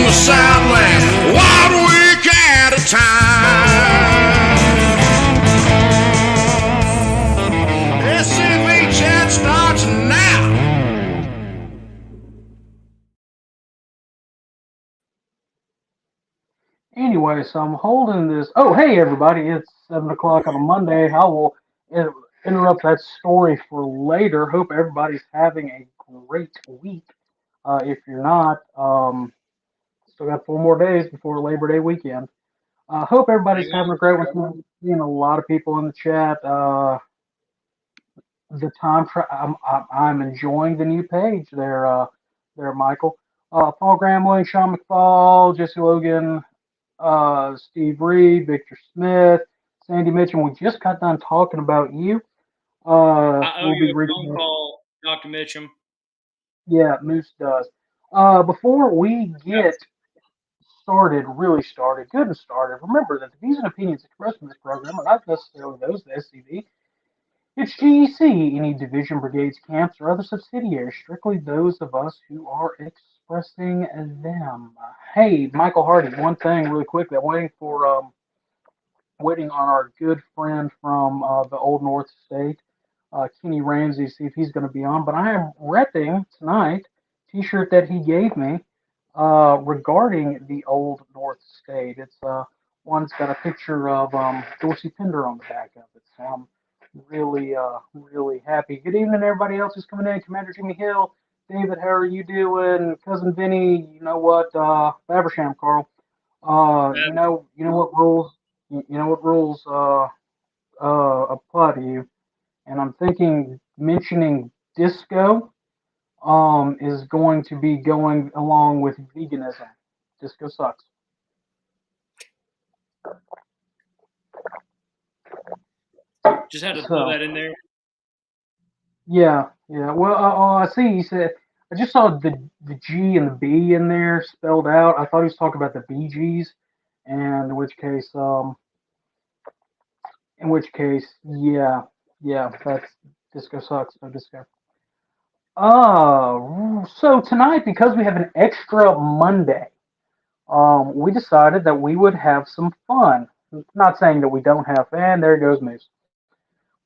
the Southland, 1 week at a time. SCV chat starts now. Anyway, so I'm holding this. Oh, hey everybody! It's 7 o'clock on a Monday. I will interrupt that story for later. Hope everybody's having a great week. If you're not, still got 4 more days before Labor Day weekend. Hope everybody's having a great one. Seeing a lot of people in the chat. I'm enjoying the new page there. Michael. Paul Gramling, Sean McFall, Jesse Logan, Steve Reed, Victor Smith, Sandy Mitchell. We just got done talking about you. I owe you a phone call, Dr. Mitchum. Yeah, Moose does. Before we get really started, good and started, remember that the views and opinions expressed in this program are not necessarily those of the SCV, its GEC, any division, brigades, camps, or other subsidiaries, strictly those of us who are expressing them. Hey, Michael Hardy, one thing really quickly. I'm waiting on our good friend from the Old North State, Kenny Ramsey, see if he's going to be on. But I am repping tonight T-shirt that he gave me regarding the Old North State. It's one's got a picture of Dorsey Pender on the back of it. So I'm really happy. Good evening, everybody else who's coming in. Commander Jimmy Hill, David, how are you doing? Cousin Vinny, you know what? Fabersham, Carl. You know what rules? You know what rules apply to you? And I'm thinking mentioning disco is going to be going along with veganism. Disco sucks. Just had to throw that in there. Yeah. Well, I see. He said I just saw the G and the B in there spelled out. I thought he was talking about the Bee Gees, and in which case, yeah, that's disco sucks. No disco. So tonight, because we have an extra Monday, we decided that we would have some fun. Not saying that we don't have, and there goes Moose.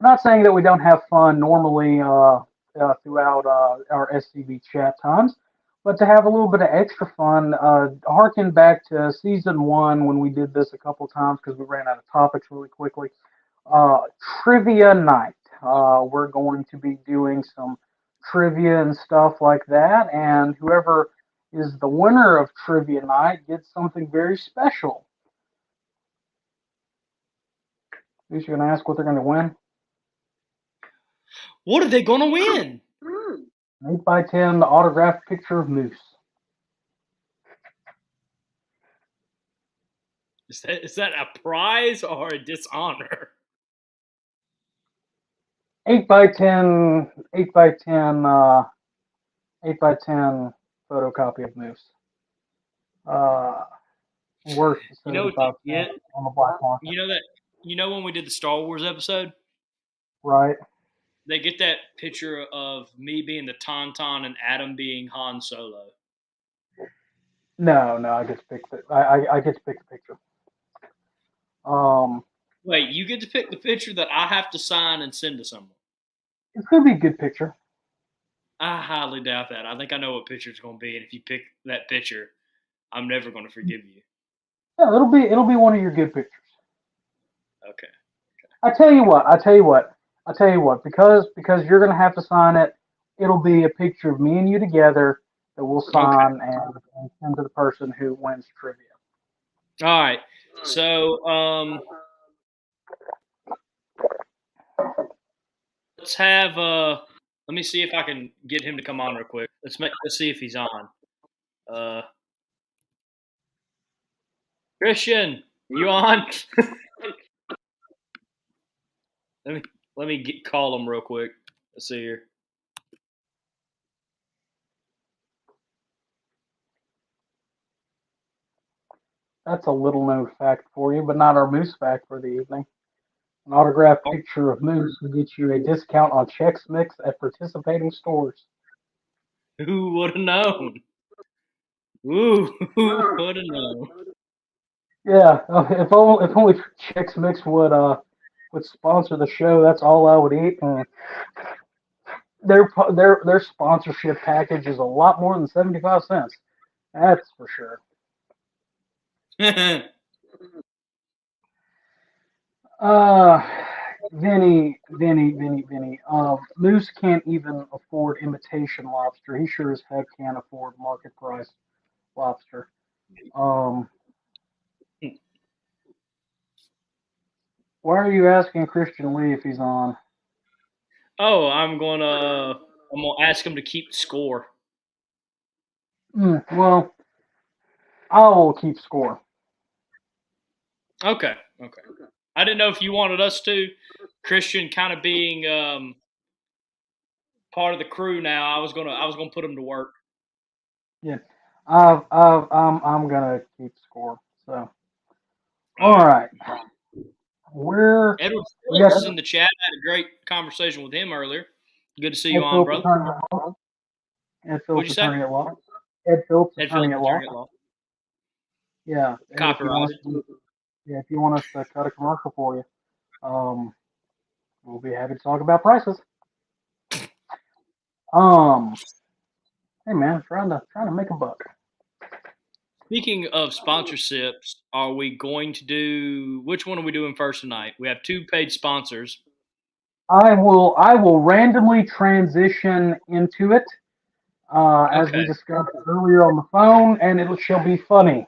I'm not saying that we don't have fun normally throughout our SCV chat times, but to have a little bit of extra fun, harken back to season 1 when we did this a couple times because we ran out of topics really quickly. Trivia night. We're going to be doing some trivia and stuff like that, and whoever is the winner of trivia night gets something very special. Who's going to ask what they're going to win? What are they going to win? 8x10 autographed picture of Moose. Is that a prize or a dishonor? 8x10 photocopy of Moose. Worth you know what you get? On the black market. You know when we did the Star Wars episode? Right. They get that picture of me being the Tauntaun and Adam being Han Solo. No, I get to pick I get to pick the picture. Wait, you get to pick the picture that I have to sign and send to someone. It's gonna be a good picture. I highly doubt that. I think I know what picture it's going to be, and if you pick that picture, I'm never going to forgive you. Yeah, it'll be one of your good pictures. Okay. I tell you what, because you're gonna have to sign it. It'll be a picture of me and you together that we'll sign and send to the person who wins trivia. All right. So let's have let me see if I can get him to come on real quick. Let's see if he's on. Christian, you on? let me call him real quick. Let's see here. That's a little known fact for you, but not our Moose fact for the evening. An autographed picture of Moose will get you a discount on Chex Mix at participating stores. Who would have known? Ooh, what a no. Yeah, if only Chicks Mix would sponsor the show, that's all I would eat. And their sponsorship package is a lot more than 75 cents. That's for sure. Uh, Vinny. Moose can't even afford imitation lobster. He sure as heck can't afford market price lobster. Um, why are you asking Christian Lee if he's on? Oh, I'm gonna ask him to keep score. Well, I will keep score. Okay, okay. I didn't know if you wanted us to. Christian kind of being part of the crew now. I was gonna put him to work. Yeah, I'm gonna keep score. So, All all right. right, we're Edward we Phillips got is in the chat. I had a great conversation with him earlier. Good to see you Ed on, Phillips, brother. attorney at law. Ed What'd Phillips, you say? attorney at law. Ed Phillips, Ed attorney Phillips, at law. attorney at law. Yeah, Ed, Copyrighted. if you want us to cut a commercial for you, we'll be happy to talk about prices. Um, hey man, trying to make a buck. Speaking of sponsorships, are we going to do which one are we doing first tonight? We have two paid sponsors. I will randomly transition into it as we Okay. discussed earlier on the phone, and it shall be funny.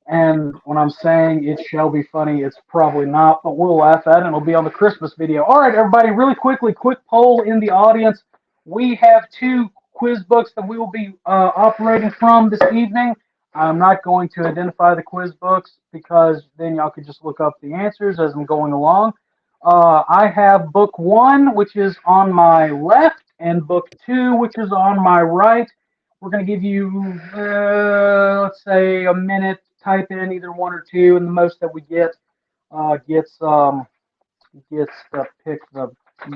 And when I'm saying it shall be funny, it's probably not, but we'll laugh at it and it'll be on the Christmas video. All right, everybody, really quickly, quick poll in the audience. We have two quiz books that we will be operating from this evening. I'm not going to identify the quiz books because then y'all could just look up the answers as I'm going along. I have book one, which is on my left, and book two, which is on my right. We're going to give you, let's say, a minute. Type in either one or two, and the most that we get gets to pick the.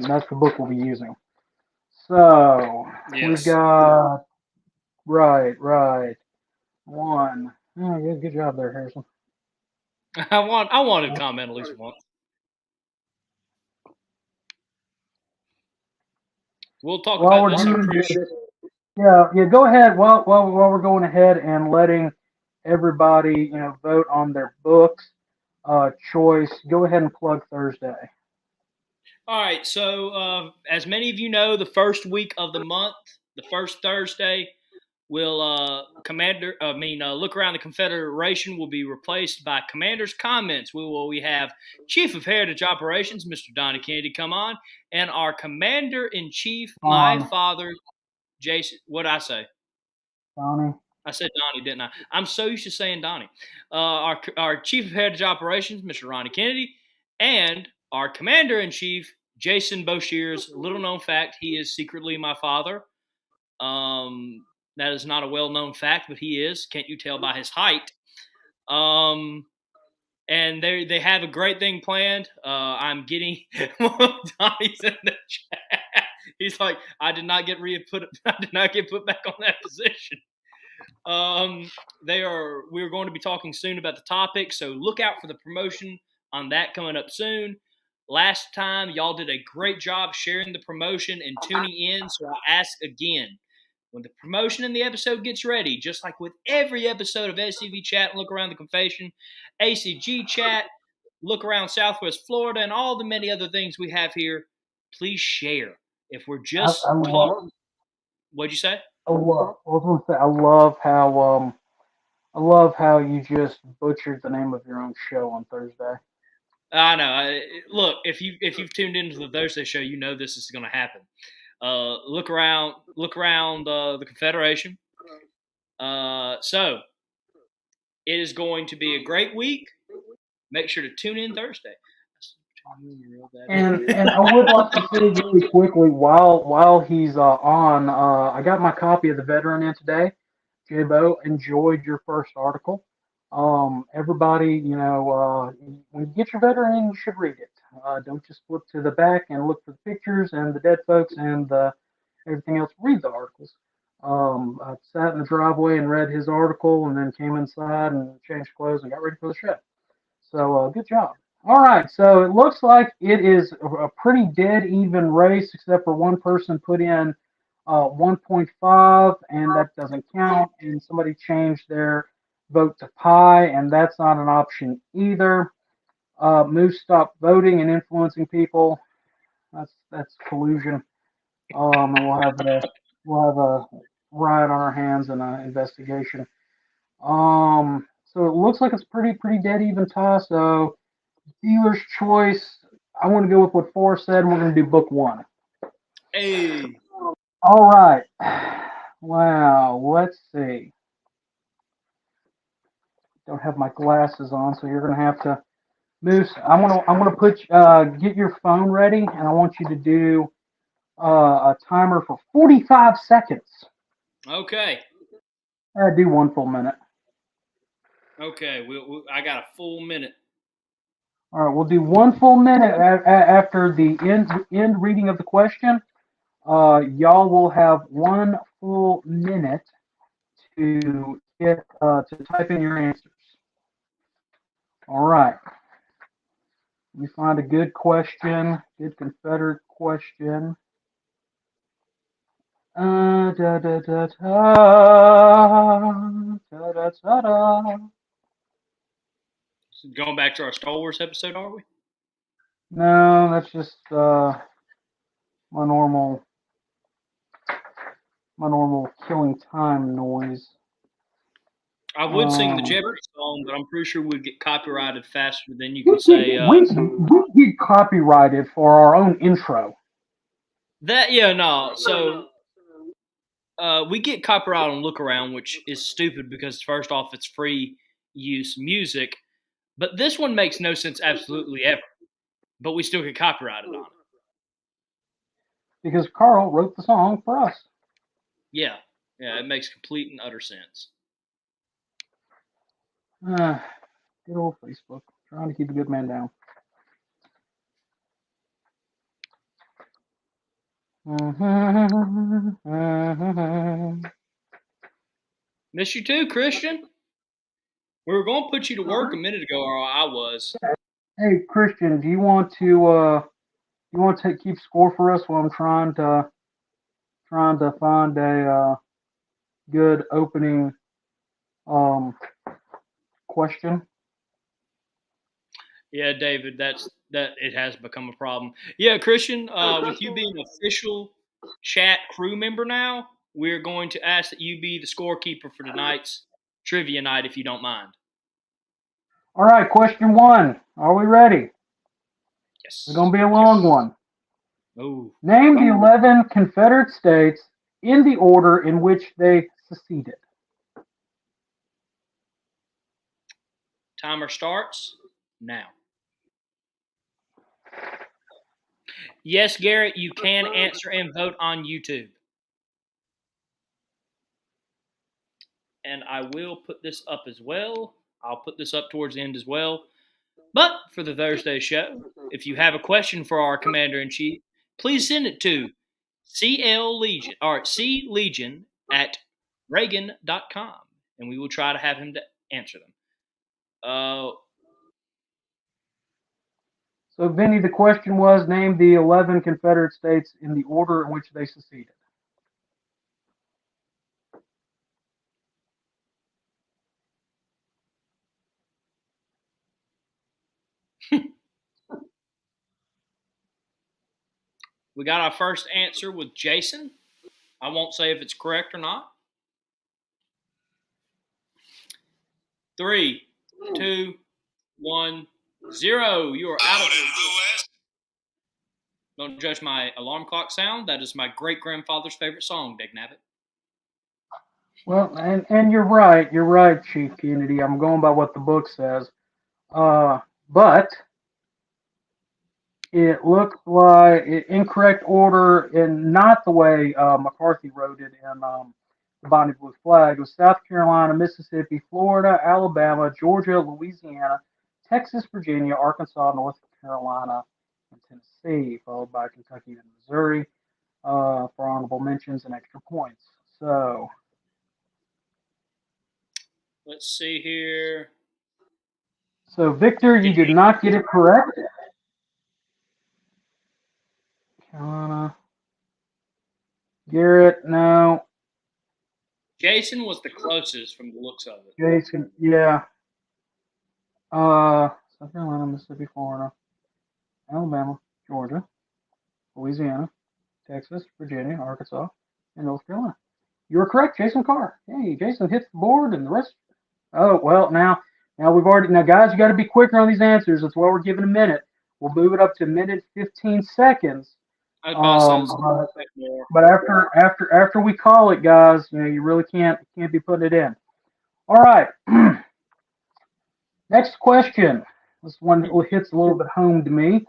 That's the book we'll be using. So we've Yes. got right one. Oh, good job there, Harrison. I wanted to comment at least once. We'll talk While about we're this in doing pre. this, yeah. Go ahead. While we're going ahead and letting everybody vote on their books choice. Go ahead and plug Thursday. All right. So, as many of you know, the first week of the month, the first Thursday, will look around the Confederation will be replaced by Commander's Comments. We have Chief of Heritage Operations, Mr. Donnie Kennedy, come on, and our Commander in Chief, my father, Jason. What did I say? Donnie. I said Donnie, didn't I? I'm so used to saying Donnie. Our Chief of Heritage Operations, Mr. Ronnie Kennedy, and our Commander in Chief, Jason Boshears. Little known fact: he is secretly my father. That is not a well-known fact, but he is. Can't you tell by his height? Um, and they have a great thing planned. I'm getting Donnie's in the chat. He's like, I did not get put back on that position. We're going to be talking soon about the topic, so look out for the promotion on that coming up soon. Last time, y'all did a great job sharing the promotion and tuning in, so I ask again. When the promotion in the episode gets ready, just like with every episode of SCV Chat, Look Around the Confession, ACG Chat, Look Around Southwest Florida, and all the many other things we have here, please share. If we're just talking, what'd you say? I was gonna say I love how you just butchered the name of your own show on Thursday. I know. Look, if you've tuned into the Thursday show, you know this is going to happen. Look around the Confederation. So it is going to be a great week. Make sure to tune in Thursday. And I would like to say really quickly while he's on, I got my copy of the Veteran in today. J-Bo, enjoyed your first article. Everybody, when you get your Veteran in, you should read it. Don't just flip to the back and look for the pictures and the dead folks and everything else. Read the articles. I sat in the driveway and read his article, and then came inside and changed clothes and got ready for the show. So good job. All right, so it looks like it is a pretty dead even race, except for one person put in 1.5, and that doesn't count. And somebody changed their vote to pi, and that's not an option either. Moose stopped voting and influencing people. That's collusion. And we'll have a riot on our hands and an investigation. So it looks like it's pretty dead even tie. So dealer's choice. I want to go with what Forrest said. And we're going to do book one. Hey. All right. Wow. Let's see. Don't have my glasses on, so you're going to have to. Moose, I'm gonna get your phone ready, and I want you to do a timer for 45 seconds. Okay. Do 1 full minute. Okay. I got a full minute. All right, we'll do 1 full minute after the end reading of the question. Y'all will have 1 full minute to get to type in your answers. All right. Let me find a good question, good Confederate question. Da, da, da, da, da, da, da, da. Going back to our Star Wars episode, are we? No, that's just my normal killing time noise. I would sing the Jeopardy song, but I'm pretty sure we'd get copyrighted faster than you could say. We get copyrighted for our own intro. No. So we get copyright on Look Around, which is stupid because first off, it's free use music, but this one makes no sense absolutely ever. But we still get copyrighted on it. Because Carl wrote the song for us. Yeah, it makes complete and utter sense. Good old Facebook. Trying to keep a good man down. Miss you too, Christian. We were going to put you to work a minute ago, or I was. Hey, Christian, do you want to keep score for us while I'm trying to find a good opening question? Yeah, David, that it has become a problem. Yeah, Christian, with you being an official chat crew member now, we're going to ask that you be the scorekeeper for tonight's trivia night, if you don't mind. All right, question one. Are we ready? Yes. It's going to be a long one. Oh. Name the 11 Confederate states in the order in which they seceded. Timer starts now. Yes, Garrett, you can answer and vote on YouTube. And I will put this up as well. I'll put this up towards the end as well. But for the Thursday show, if you have a question for our Commander-in-Chief, please send it to clegion at Reagan.com, and we will try to have him to answer them. So, Vinny, the question was, name the 11 Confederate states in the order in which they seceded. We got our first answer with Jason. I won't say if it's correct or not. 3, 2, 1, 0. You are out of the West. Don't judge my alarm clock sound. That is my great-grandfather's favorite song, Dick Nabbit. Well, and you're right, Chief Kennedy. I'm going by what the book says. But it looks like incorrect order and not the way McCarthy wrote it in the Bonnie Blue Flag. It was South Carolina, Mississippi, Florida, Alabama, Georgia, Louisiana, Texas, Virginia, Arkansas, North Carolina, and Tennessee, followed by Kentucky and Missouri for honorable mentions and extra points. So let's see here. So Victor, you did not get it correct. Carolina. Garrett, no. Jason was the closest from the looks of it. Jason, yeah. South Carolina, Mississippi, Florida, Alabama, Georgia, Louisiana, Texas, Virginia, Arkansas, and North Carolina. You were correct, Jason Carr. Hey, Jason hits the board, and the rest. Oh well, now we've already. Now, guys, you got to be quicker on these answers. That's why we're giving a minute. We'll move it up to a minute 15 seconds. I was about to say But after we call it, guys, you really can't be putting it in. All right. Next question. This one hits a little bit home to me.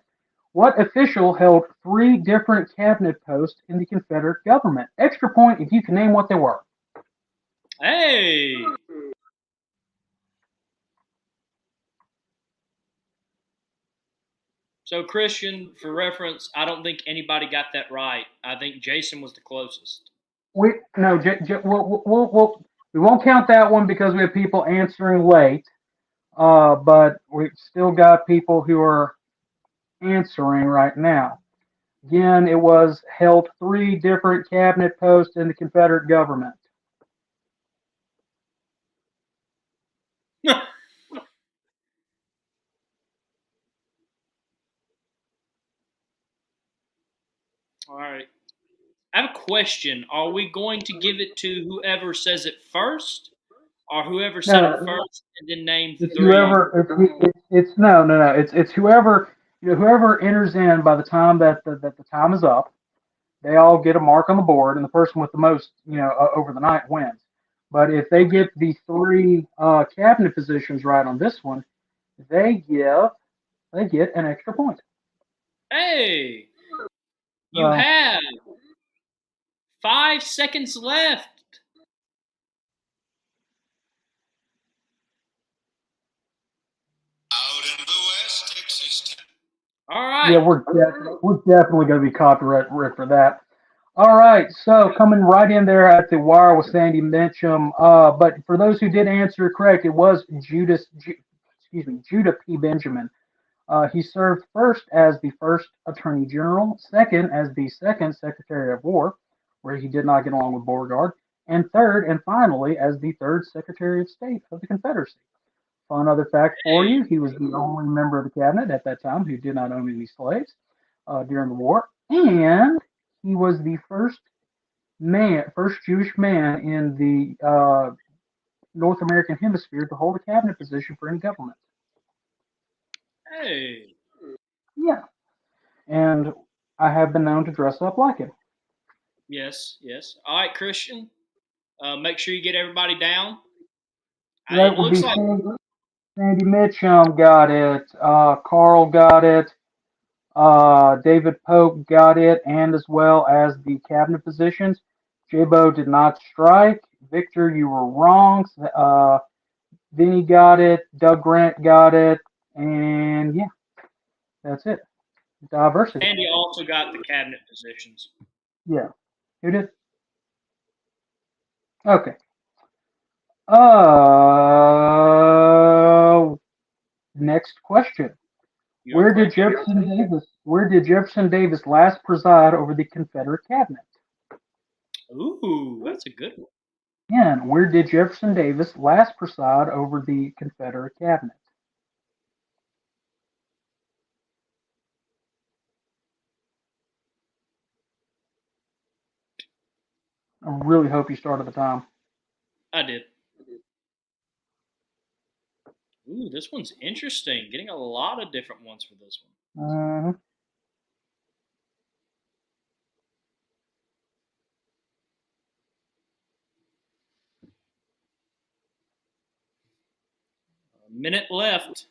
What official held 3 different cabinet posts in the Confederate government? Extra point if you can name what they were. Hey. So, Christian, for reference, I don't think anybody got that right. I think Jason was the closest. We won't count that one because we have people answering late. But we've still got people who are answering right now. Again, it was held 3 different cabinet posts in the Confederate government. All right. I have a question. Are we going to give it to whoever says it first, or whoever said it first and then name the 3? It's whoever enters in by the time that the time is up. They all get a mark on the board, and the person with the most, over the night wins. But if they get the 3 cabinet positions right on this one, they get an extra point. Hey, you have 5 seconds left. Out in the West Texas. All right. Yeah, we're definitely going to be copyright for that. All right, so coming right in there at the wire with Sandy Mitchum. But for those who did answer correct, it was Judah P. Benjamin. He served first as the first Attorney General, second as the second Secretary of War, where he did not get along with Beauregard, and third and finally as the third Secretary of State of the Confederacy. Fun other fact for you, he was the only member of the cabinet at that time who did not own any slaves during the war, and he was the first Jewish man in the North American hemisphere to hold a cabinet position for any government. Hey. Yeah. And I have been known to dress up like him. Yes. All right, Christian. Make sure you get everybody down. That would be Sandy Mitchum got it. Carl got it. David Pope got it, and as well as the cabinet positions. J-Bo did not strike. Victor, you were wrong. Vinny got it. Doug Grant got it. And yeah, that's it. Diversity. Sandy also got the cabinet positions. Yeah. Who did? Okay. Next question. Where did Jefferson Davis last preside over the Confederate cabinet? Ooh, that's a good one. Again, where did Jefferson Davis last preside over the Confederate cabinet? I really hope you started the time. I did. Ooh, this one's interesting. Getting a lot of different ones for this one. A minute left.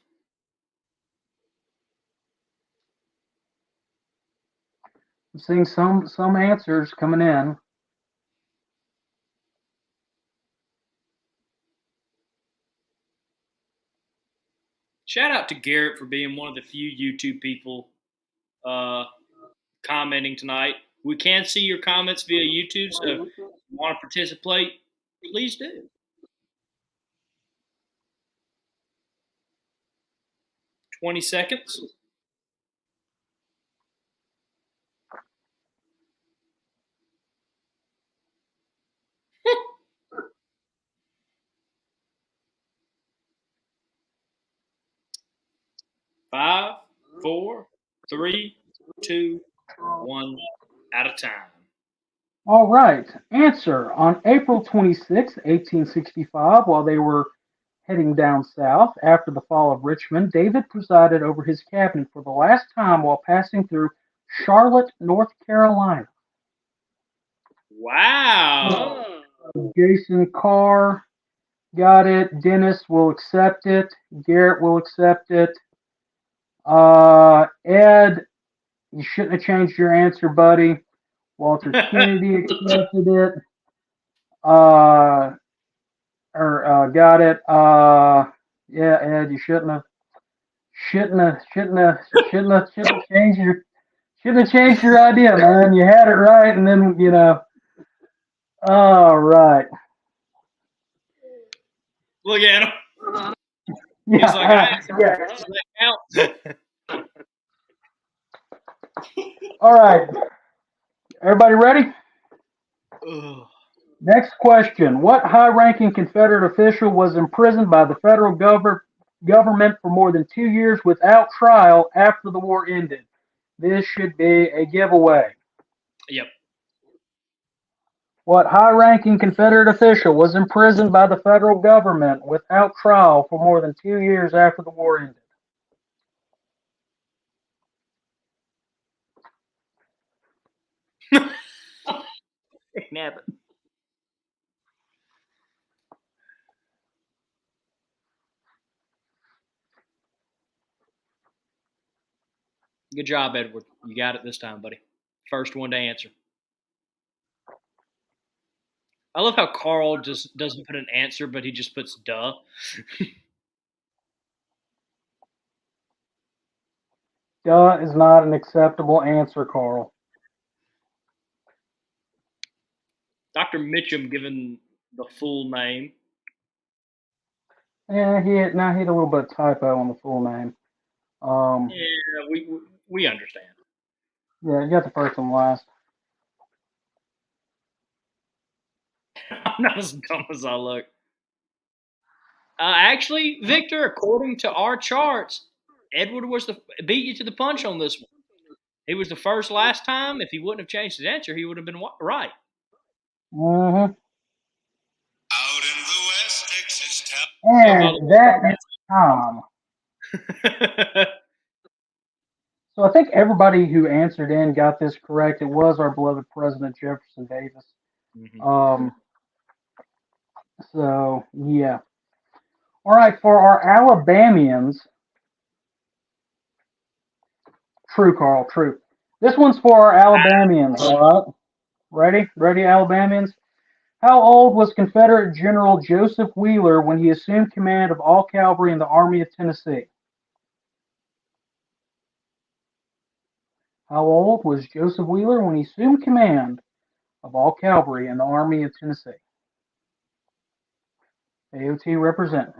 I'm seeing some answers coming in. Shout out to Garrett for being one of the few YouTube people commenting tonight. We can see your comments via YouTube, so want to participate, please do. $20 seconds. Five, four, three, two, one. Out of time. All right. Answer. On April 26, 1865, while they were heading down south after the fall of Richmond, David presided over his cabinet for the last time while passing through Charlotte, North Carolina. Wow. Jason Carr got it. Dennis will accept it. Garrett will accept it. Ed, you shouldn't have changed your answer, buddy. Walter Kennedy accepted it. Got it. Yeah, Ed, you shouldn't have changed your idea, man. You had it right, and then All right. Look at him. Yeah. He's like, yeah. All right. Everybody ready? Ugh. Next question. What high-ranking Confederate official was imprisoned by the federal government for more than 2 years without trial after the war ended? This should be a giveaway. Yep. What high-ranking Confederate official was imprisoned by the federal government without trial for more than 2 years after the war ended? Nab. Good job, Edward. You got it this time, buddy. First one to answer. I love how Carl just doesn't put an answer, but he just puts duh. Duh is not an acceptable answer, Carl. Dr. Mitchum given the full name. Yeah, he had a little bit of typo on the full name. Yeah, we understand. Yeah, you got the first and last. I'm not as dumb as I look. Actually, Victor, according to our charts, Edward beat you to the punch on this one. He was the first last time. If he wouldn't have changed his answer, he would have been right. Mm-hmm. Out in the West Texas town. And that is Tom. So I think everybody who answered in got this correct. It was our beloved President Jefferson Davis. Mm-hmm. So yeah. All right, for our Alabamians. True, Carl. True. This one's for our Alabamians. All right. Ready, Alabamians. How old was Confederate General Joseph Wheeler when he assumed command of all cavalry in the Army of Tennessee? How old was Joseph Wheeler when he assumed command of all cavalry in the Army of Tennessee? AOT representing.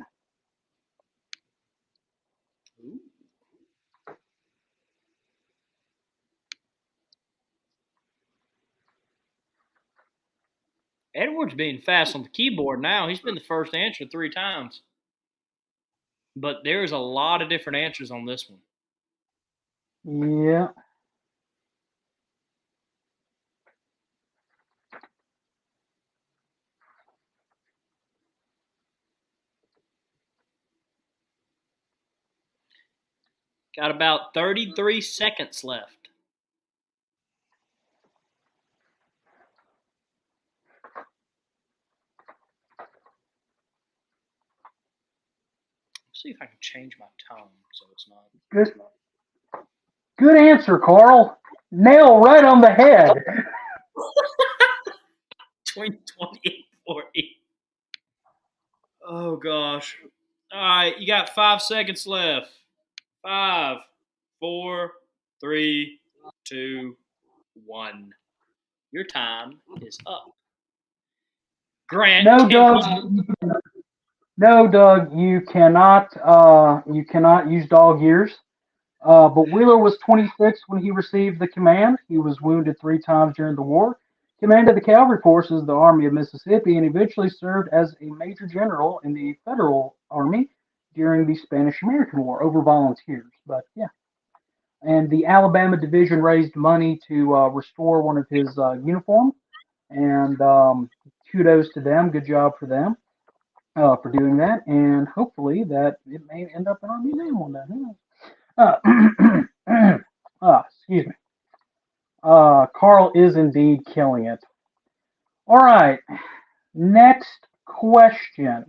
Edward's being fast on the keyboard now. He's been the first answer 3 times. But there's a lot of different answers on this one. Yeah. Got about 33 seconds left. Let's see if I can change my tone so it's not. Good answer, Carl. Nail right on the head. 20, 40. Oh, gosh. All right, you got 5 seconds left. 5, 4, 3, 2, 1. Your time is up. Grant. No, Doug. No, Doug. You cannot. You cannot use dog years. But Wheeler was 26 when he received the command. He was wounded 3 times during the war. Commanded the cavalry forces of the Army of Mississippi, and eventually served as a major general in the Federal Army during the Spanish-American War over volunteers. But yeah. And the Alabama Division raised money to restore one of his uniforms. And kudos to them. Good job for them for doing that. And hopefully that it may end up in our museum one day. Excuse me. Carl is indeed killing it. All right. Next question.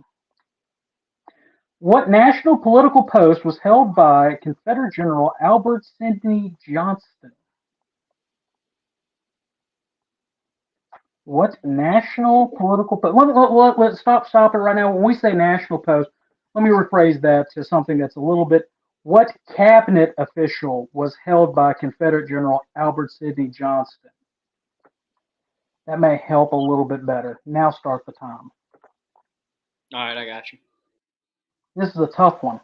What national political post was held by Confederate General Albert Sidney Johnston? What national political post? Let's stop it right now. When we say national post, let me rephrase that to something that's a little bit. What cabinet official was held by Confederate General Albert Sidney Johnston? That may help a little bit better. Now start the time. All right, I got you. This is a tough one.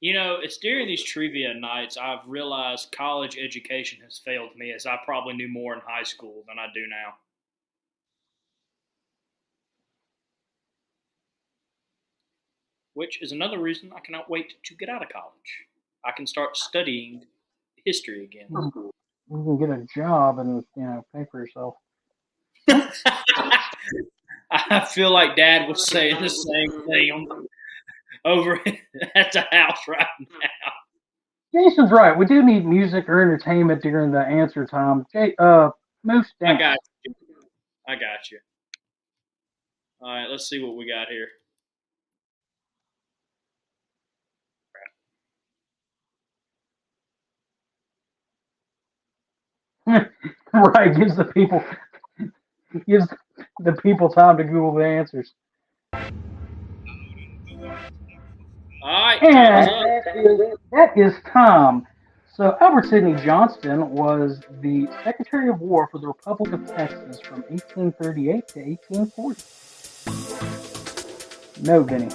You know, it's during these trivia nights I've realized college education has failed me, as I probably knew more in high school than I do now. Which is another reason I cannot wait to get out of college. I can start studying history again. You can get a job and pay for yourself. I feel like Dad was saying the same thing over at the house right now. Jason's right. We do need music or entertainment during the answer time. Moose down. I got you. All right, let's see what we got here. Right, gives the people time to Google the answers. All right, and that is Tom. So Albert Sidney Johnston was the Secretary of War for the Republic of Texas from 1838 to 1840. No, Vinny.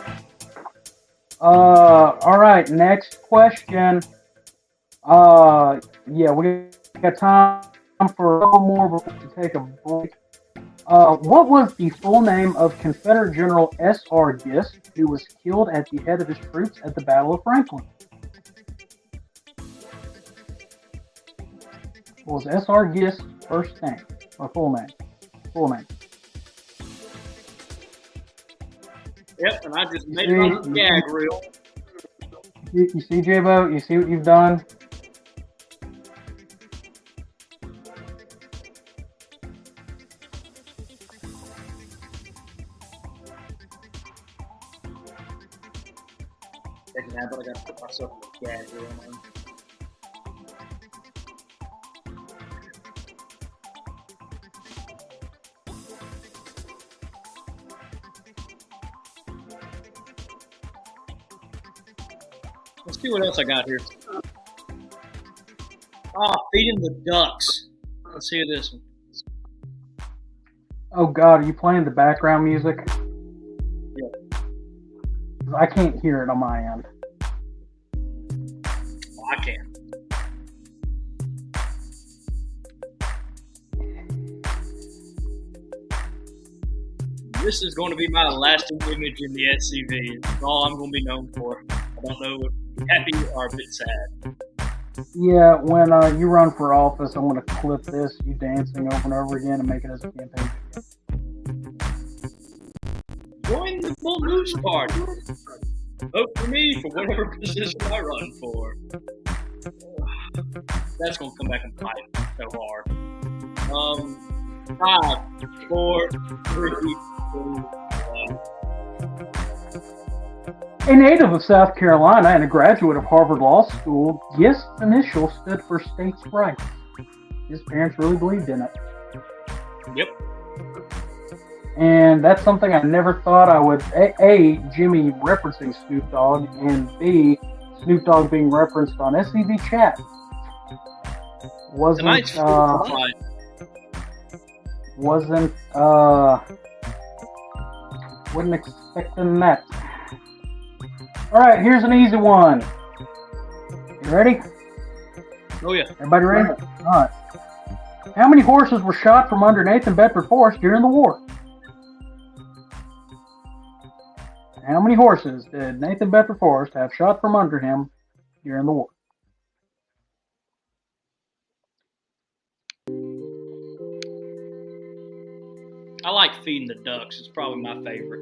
All right, next question. Yeah, we got time for a little more before we take a break. What was the full name of Confederate General S.R. Gist, who was killed at the head of his troops at the Battle of Franklin? What was S.R. Gist's first name, or full name? Full name. Yep, and I just made it on the gag reel. You see, J-Bo? You see what you've done? Taking that, but I got to put myself in the gag reel, man. Let's see what else I got here. Feeding the ducks. Let's hear this one. Oh God, are you playing the background music? Yeah. I can't hear it on my end. Oh, I can. This is going to be my lasting image in the SCV. It's all I'm going to be known for. I don't know if you're happy or a bit sad. Yeah, when you run for office, I'm going to clip this, you dancing over and over again, and make it as a campaign video. Join the Full Moose Party. Vote for me for whatever position I run for. That's going to come back and bite so hard. 5, 4, 3, 2, 1. A native of South Carolina and a graduate of Harvard Law School, Gist's initials stood for states' rights. His parents really believed in it. Yep. And that's something I never thought I would. A, Jimmy referencing Snoop Dogg, and B, Snoop Dogg being referenced on SCV chat. Wasn't wasn't expecting that. All right, here's an easy one. You ready? Oh yeah. Everybody ready? All right. How many horses were shot from under Nathan Bedford Forrest during the war? How many horses did Nathan Bedford Forrest have shot from under him during the war? I like feeding the ducks. It's probably my favorite.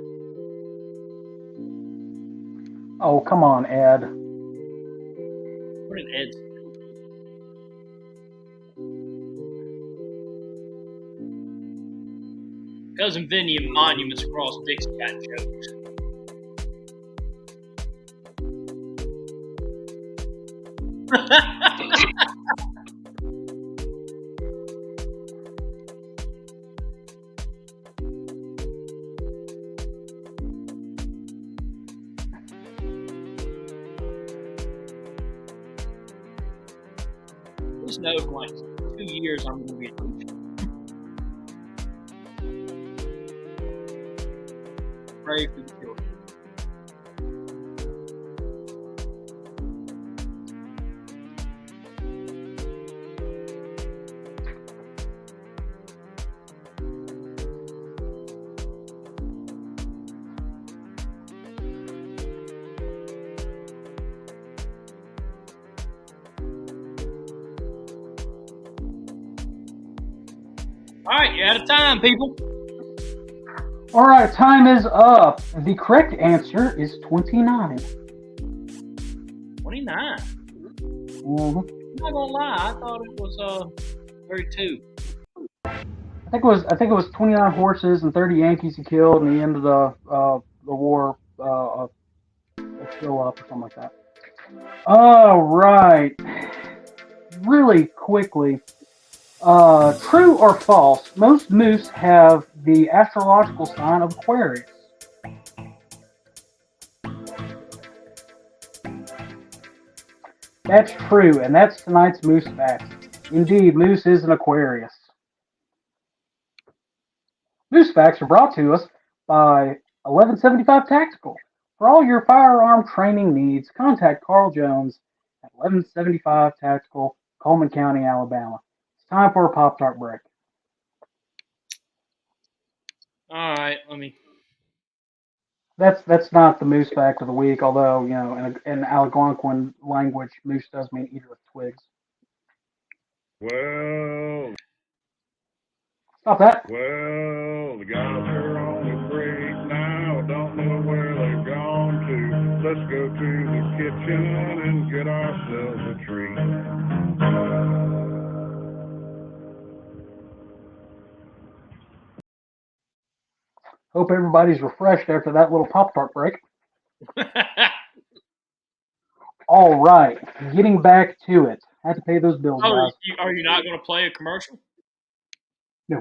Oh, come on, Ed. What did Ed say? Cousin Vinny and Monuments Across Dixie got jokes. Just know for like 2 years I'm going to be a teacher. Pray for the children. All right, you're out of time, people. All right, time is up. The correct answer is 29. 29. Mm-hmm. I'm not gonna lie, I thought it was 32. I think it was 29 horses and 30 Yankees he killed, and the end of the war show up or something like that. All right, really quickly. True or false? Most moose have the astrological sign of Aquarius. That's true, and that's tonight's moose fact. Indeed, moose is an Aquarius. Moose facts are brought to us by 1175 Tactical. For all your firearm training needs, contact Carl Jones at 1175 Tactical, Coleman County, Alabama. It's time for a Pop-Tart break. All right, let me. That's not the moose fact of the week, although, you know, in Algonquin language, moose does mean eater of twigs. Well, Stop that. well, the guys are on the break now. Don't know where they've gone to. Let's go to the kitchen and get ourselves a treat. Hope everybody's refreshed after that little Pop-Tart break. All right, getting back to it. I have to pay those bills, guys. Are you not going to play a commercial? No.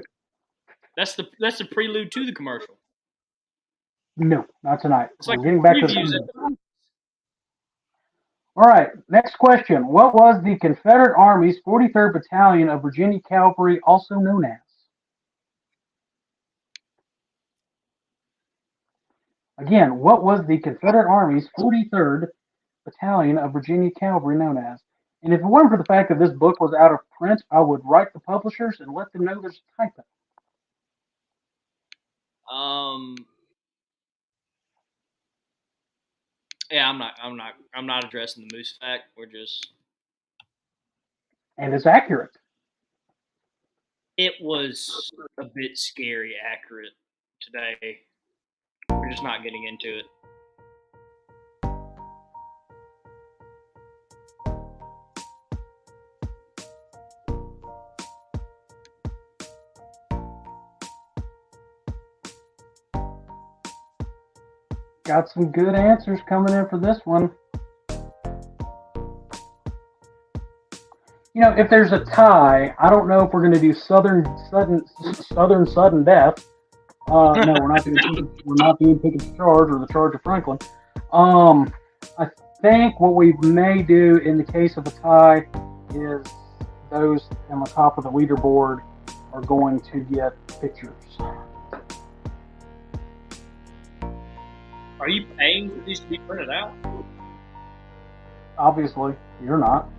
That's the prelude to the commercial. No, not tonight. It's like getting back to previews. All right, next question. What was the Confederate Army's 43rd Battalion of Virginia Cavalry also known as? Again, what was the Confederate Army's 43rd Battalion of Virginia Cavalry known as? And if it weren't for the fact that this book was out of print, I would write the publishers and let them know there's a typo. Yeah, I'm not addressing the moose fact. We're just. And it's accurate. It was a bit scary accurate today. We're just not getting into it. Got some good answers coming in for this one. You if there's a tie, I don't know if we're going to do Southern Sudden Death. No, we're not doing Pickett's Charge or the Charge of Franklin. I think what we may do in the case of a tie is those on the top of the leaderboard are going to get pictures. Are you paying for these to be printed out? Obviously, you're not.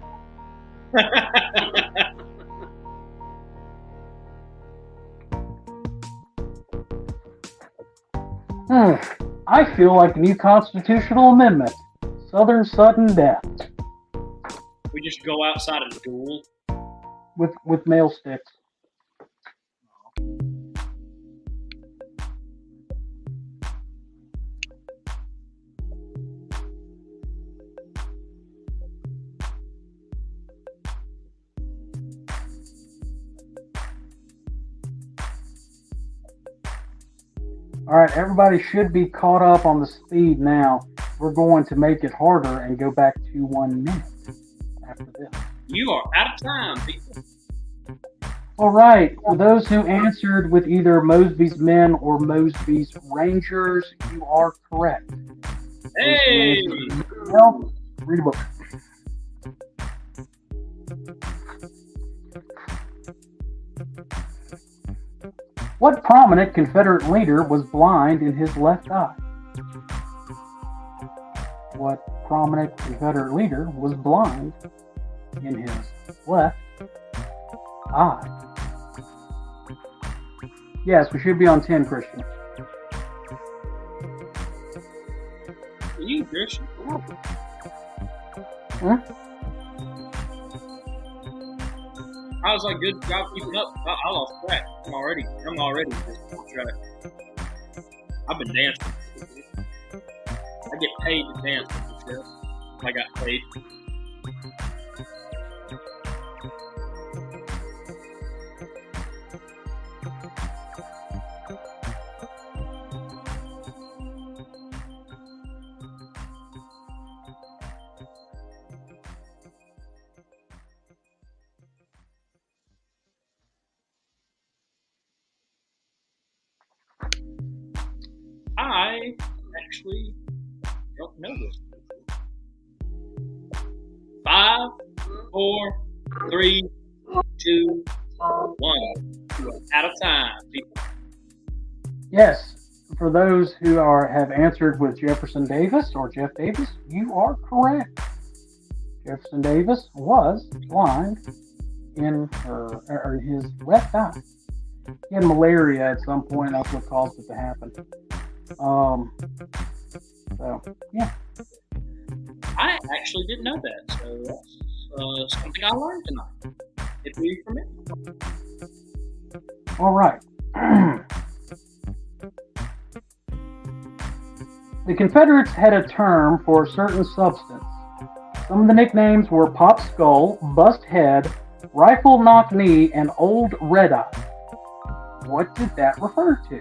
I feel like a new constitutional amendment. Southern Sudden Death. We just go outside and duel. With mail sticks. All right, everybody should be caught up on the speed now. We're going to make it harder and go back to 1 minute after this. You are out of time, people. All right, for those who answered with either Mosby's Men or Mosby's Rangers, you are correct. Hey! Well, read a book. What prominent Confederate leader was blind in his left eye? What prominent Confederate leader was blind in his left eye? Yes, we should be on 10, Christian. Are you Christian? I was like, good job keeping up. I lost track. I'm already just on track. I've been dancing. I get paid to dance with this. I got paid. I actually don't know this. 5, 4, 3, 2, 1. You are out of time, people. Yes, for those who have answered with Jefferson Davis or Jeff Davis, you are correct. Jefferson Davis was blind in his left eye. He had malaria at some point. That's what caused it to happen. So, yeah. I actually didn't know that, so that's something I learned tonight. It will be for me. All right. The Confederates had a term for a certain substance. Some of the nicknames were Pop Skull, Bust Head, Rifle Knock Knee, and Old Red Eye. What did that refer to?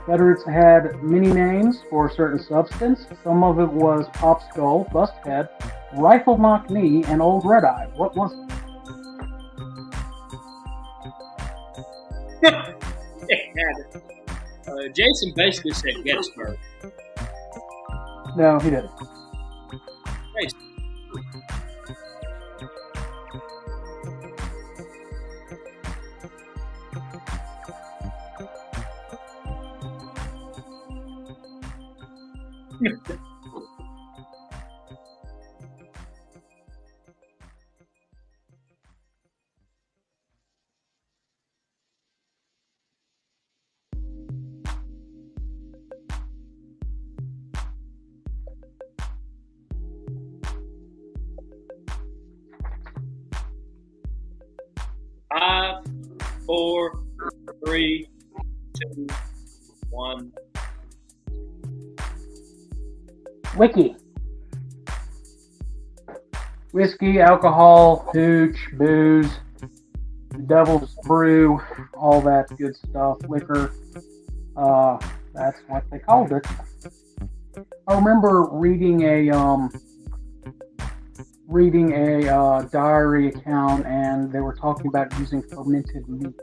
Confederates had many names for a certain substance. Some of it was Pop Skull, Bust Head, Rifle Knock Knee, and Old Red Eye. What was it? Jason basically said Gettysburg. No, he didn't. Jason. Five, 4, 3, 2, 1. Wiki. Whiskey, alcohol, hooch, booze, devil's brew, all that good stuff, liquor. That's what they called it. I remember reading reading a diary account, and they were talking about using fermented meat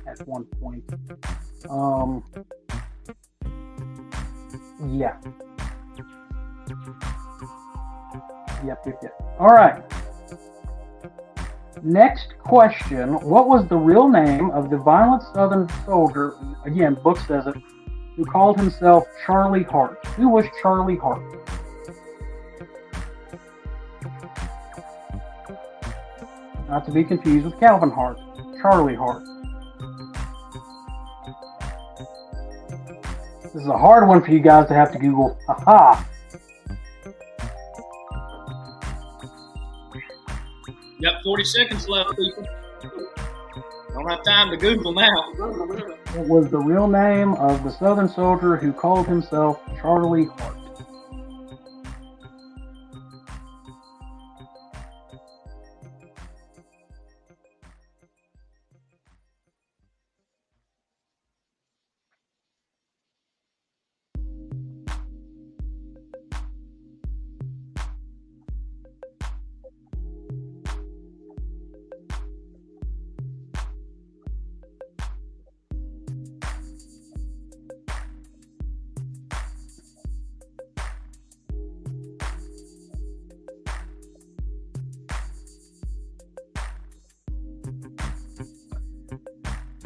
at one point. Um, yeah. Yep. All right. Next question. What was the real name of the violent Southern soldier, again, book says it, who called himself Charlie Hart? Who was Charlie Hart? Not to be confused with Calvin Hart. Charlie Hart. This is a hard one for you guys to have to Google. Aha! You got 40 seconds left, people. Don't have time to Google now. It was the real name of the Southern soldier who called himself Charlie Hart.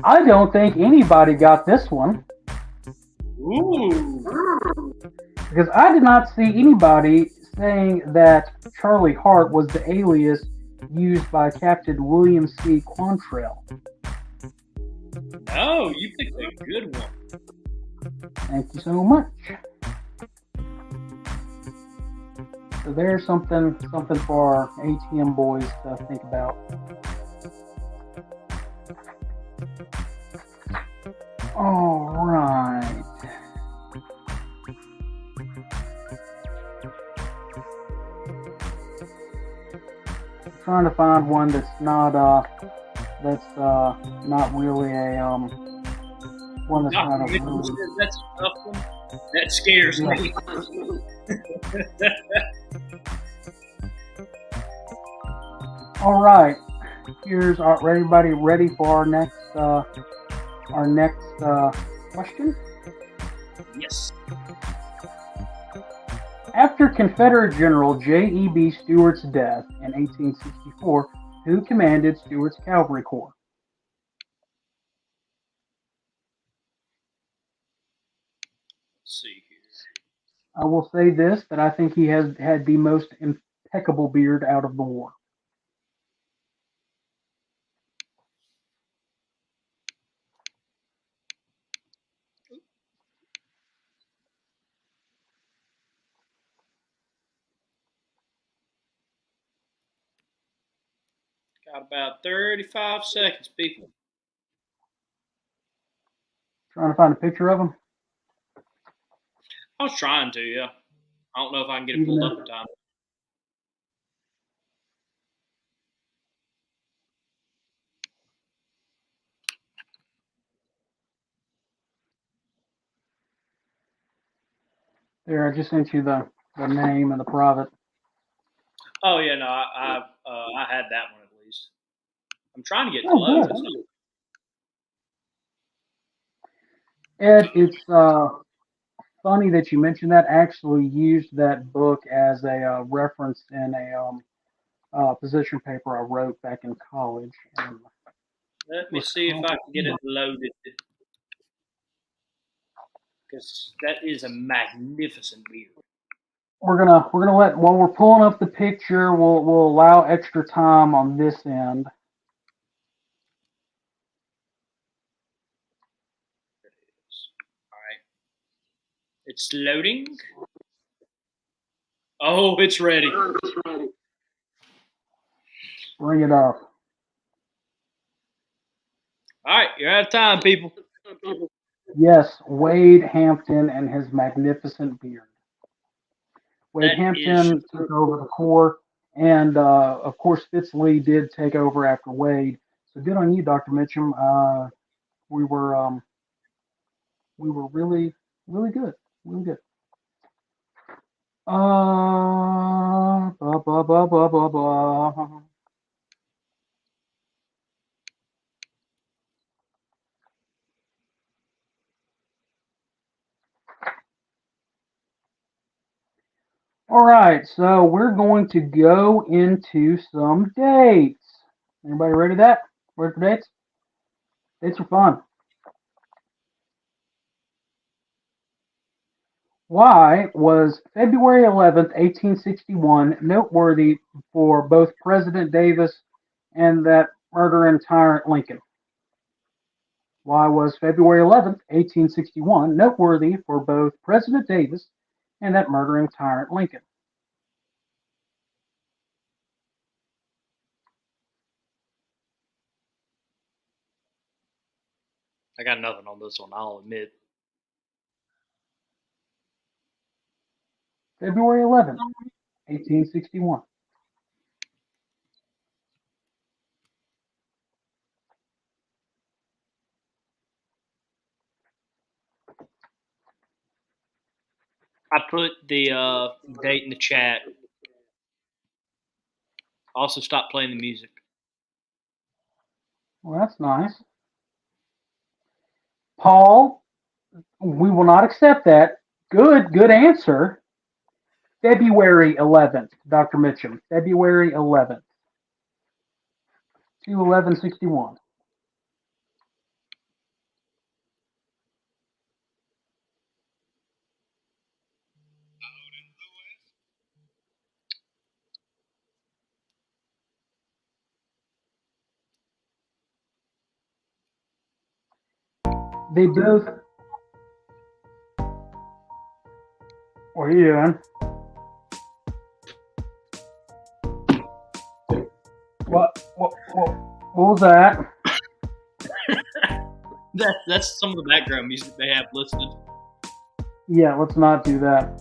I don't think anybody got this one. Ooh. Because I did not see anybody saying that Charlie Hart was the alias used by Captain William C. Quantrill. No, you picked a good one. Thank you so much. So there's something for our ATM boys to think about. All right. I'm trying to find one that's not really a one that's not a really. That's a tough one. That scares me. All right. Here's everybody ready for our next question? Yes. After Confederate General J.E.B. Stuart's death in 1864, who commanded Stuart's Cavalry Corps? Let's see here. I will say this, that I think he has had the most impeccable beard out of the war. Got about 35 seconds, people. Trying to find a picture of him. I was trying to, yeah. I don't know if I can get it pulled up in time. There, I just sent you the name and the private. Oh yeah, no, I had that one at least. I'm trying to get Oh, close. good. Ed, it's funny that you mentioned that. I actually used that book as a reference in a position paper I wrote back in college. And Let me see if I can get it loaded. Because that is a magnificent beard. We're gonna let, while we're pulling up the picture, we'll allow extra time on this end. There it is. All right. It's loading. Oh, it's ready. Bring it up. All right, you're out of time, people. Yes, Wade Hampton and his magnificent beard. Wade Hampton took over the Corps, and of course Fitz Lee did take over after Wade. So good on you, Dr. Mitchum. We were really good, really good. Blah, blah, blah, blah, blah, blah. All right, so we're going to go into some dates. Everybody ready for that? Ready for dates? Dates are fun. Why was February 11th, 1861 noteworthy for both President Davis and that murdering tyrant Lincoln? Why was February 11th, 1861 noteworthy for both President Davis and that murdering tyrant Lincoln? I got nothing on this one, I'll admit. February 11th, 1861. I put the date in the chat. Also, stop playing the music. Well, that's nice. Paul, we will not accept that. Good answer. February 11th, Dr. Mitchum. February 11th. 2/11/61. They both. What are you doing? What was that? That's some of the background music they have listed. Yeah, let's not do that.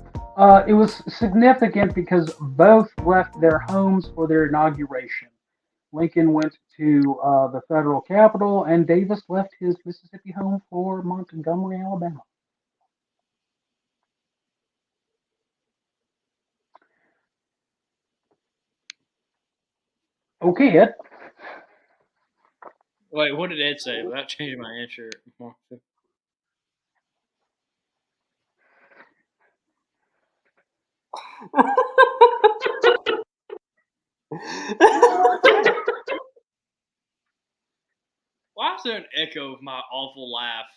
It was significant because both left their homes for their inauguration. Lincoln went to the federal capital, and Davis left his Mississippi home for Montgomery, Alabama. Okay, Ed. Wait, what did Ed say? Without changing my answer. Why is there an echo of my awful laugh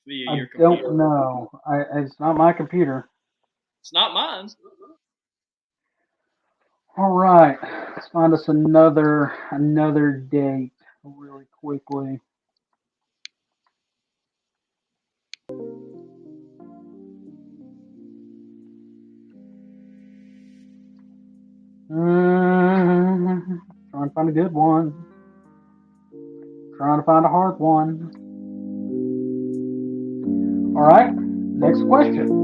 via your computer? Don't know. It's not my computer. It's not mine. All right, let's find us another date really quickly. Trying to find a good one. Trying to find a hard one. All right, next question.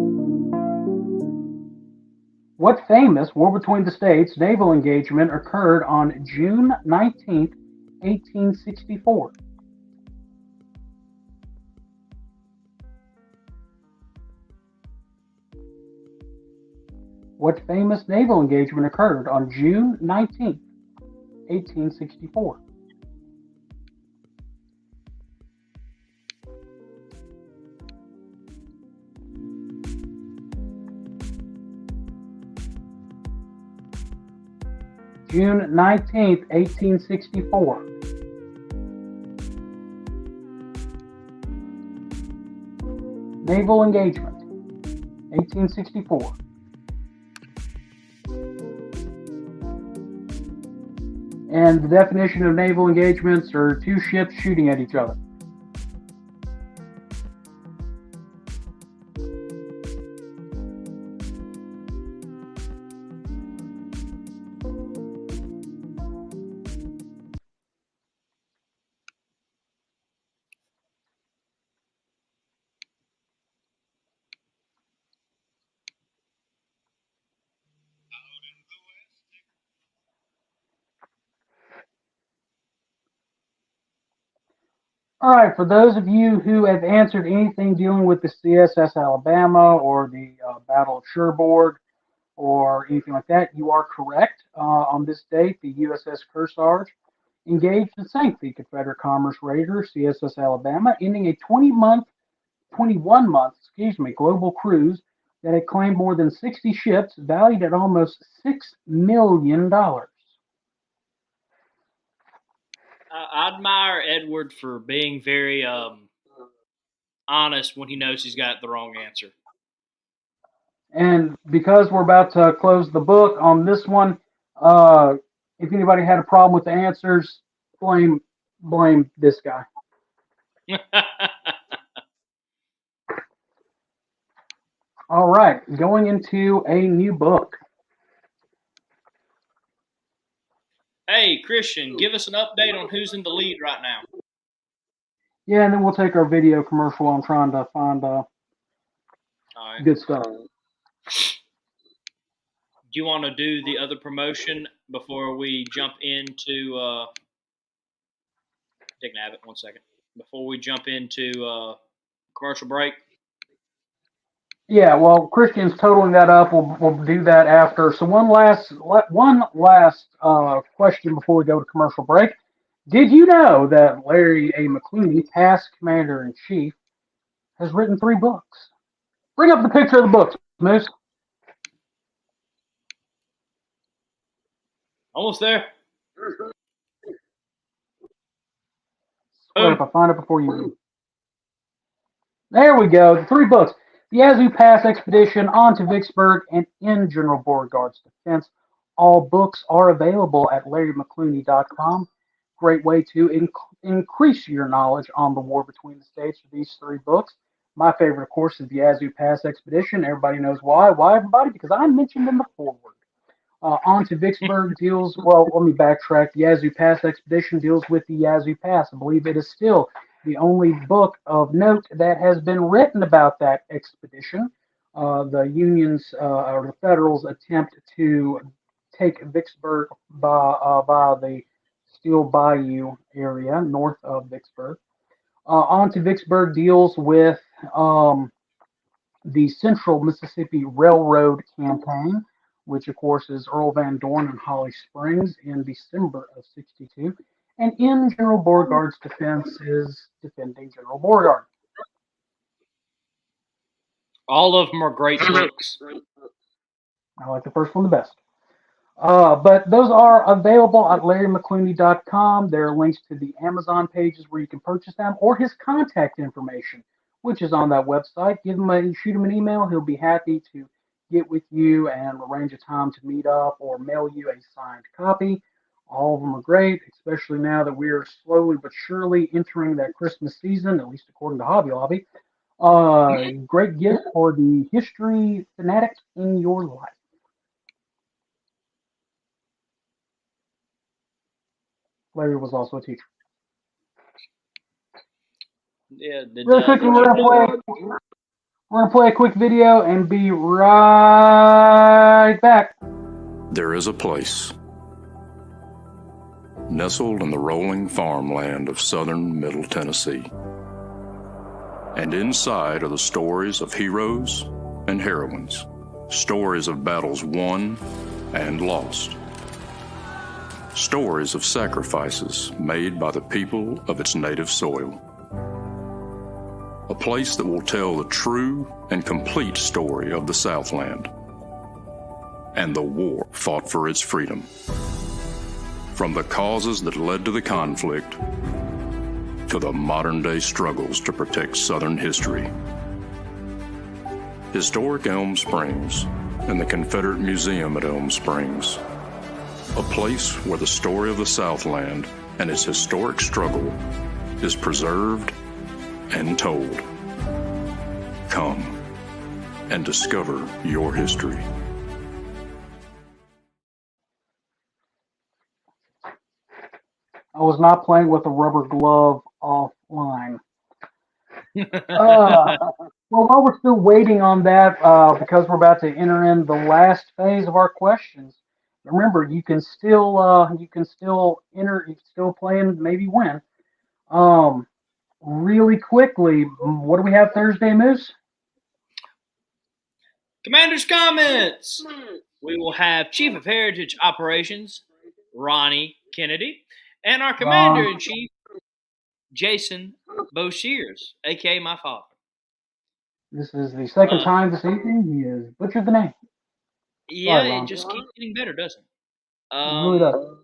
What famous war between the states naval engagement occurred on June 19th, 1864? What famous naval engagement occurred on June 19th, 1864? June 19th, 1864. Naval engagement, 1864. And the definition of naval engagements are two ships shooting at each other. All right, for those of you who have answered anything dealing with the CSS Alabama or the Battle of Cherbourg or anything like that, you are correct. On this date, the USS Kearsarge engaged and sank the Confederate commerce raider CSS Alabama, ending a 21 month, global cruise that had claimed more than 60 ships, valued at almost $6 million. I admire Edward for being very honest when he knows he's got the wrong answer. And because we're about to close the book on this one, if anybody had a problem with the answers, blame this guy. All right, going into a new book. Hey, Christian, give us an update on who's in the lead right now. Yeah, and then we'll take our video commercial. I'm trying to find good stuff. Do you want to do the other promotion before we jump into take an Abbott 1 second. Before we jump into commercial break? Yeah, well, Christian's totaling that up. We'll do that after. So one last question before we go to commercial break. Did you know that Larry A. McClooney, past commander-in-chief, has written 3 books? Bring up the picture of the books, Moose. Almost there. Swear if I find it before you. There we go. The 3 books. The Yazoo Pass Expedition, On to Vicksburg, and In General Beauregard's Defense. All books are available at LarryMcClooney.com. Great way to increase your knowledge on the war between the states with these 3 books. My favorite, of course, is the Yazoo Pass Expedition. Everybody knows why. Why, everybody? Because I mentioned in the foreword. On to Vicksburg deals, well, let me backtrack. The Yazoo Pass Expedition deals with the Yazoo Pass. I believe it is still the only book of note that has been written about that expedition. The Union's or the Federals' attempt to take Vicksburg by the Steel Bayou area north of Vicksburg. On to Vicksburg deals with the Central Mississippi Railroad campaign, which of course is Earl Van Dorn and Holly Springs in December of '62. And In General Beauregard's Defense is defending General Beauregard. All of them are great books. I like the first one the best. But those are available at LarryMcClooney.com. There are links to the Amazon pages where you can purchase them, or his contact information, which is on that website. Shoot him an email. He'll be happy to get with you and arrange a time to meet up or mail you a signed copy. All of them are great, especially now that we are slowly but surely entering that Christmas season, at least according to Hobby Lobby. Great gift for the history fanatic in your life. Larry was also a teacher. Yeah. Really quickly, we're gonna play a quick video and be right back. There is a place nestled in the rolling farmland of southern Middle Tennessee. And inside are the stories of heroes and heroines, stories of battles won and lost, stories of sacrifices made by the people of its native soil. A place that will tell the true and complete story of the Southland and the war fought for its freedom. From the causes that led to the conflict to the modern-day struggles to protect Southern history. Historic Elm Springs and the Confederate Museum at Elm Springs. A place where the story of the Southland and its historic struggle is preserved and told. Come and discover your history. I was not playing with a rubber glove offline. Well, while we're still waiting on that, because we're about to enter in the last phase of our questions, remember you can still enter, you can still play and maybe win. Really quickly, what do we have Thursday, Moose? Commander's comments. We will have Chief of Heritage Operations, Ronnie Kennedy, and our Commander-in-Chief, Jason Boshears, a.k.a. my father. This is the second time this evening he has butchered the name. Yeah, Sorry, it just keeps getting better, doesn't it? It really does.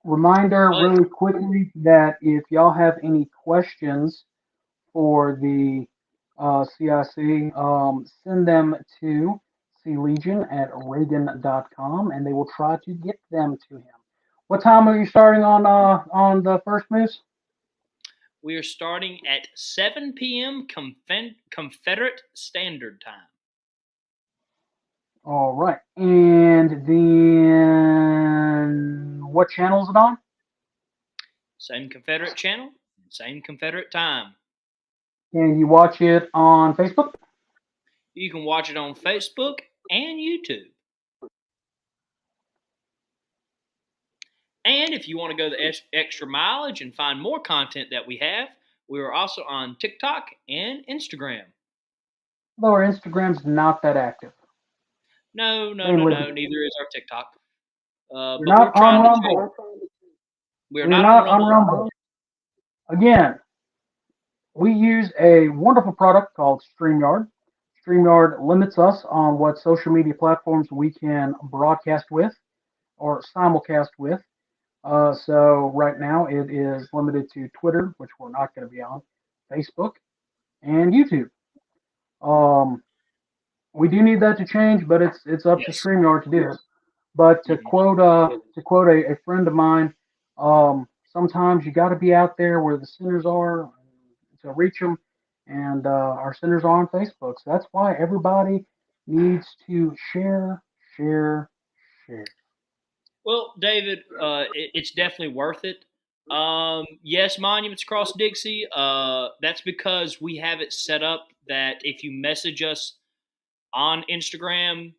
Reminder really quickly that if y'all have any questions for the CIC, send them to clegion@reagan.com and they will try to get them to him. What time are you starting on the first moose? We are starting at 7 p.m. Confederate Standard Time. All right. And then what channel is it on? Same Confederate channel, same Confederate time. Can you watch it on Facebook? You can watch it on Facebook and YouTube. And if you want to go the extra mileage and find more content that we have, we are also on TikTok and Instagram. Though our Instagram's not that active. No. Neither is our TikTok. We're but not we're trying on to Rumble. change. We're not on Rumble. Again, we use a wonderful product called StreamYard. StreamYard limits us on what social media platforms we can broadcast with or simulcast with. So right now it is limited to Twitter, which we're not going to be on, Facebook, and YouTube. We do need that to change, but it's up to StreamYard to do it. But to quote a friend of mine, sometimes you got to be out there where the sinners are to reach them, and our sinners are on Facebook. So that's why everybody needs to share. Well, David, it's definitely worth it. Yes, Monuments Across Dixie. That's because we have it set up that if you message us on Instagram,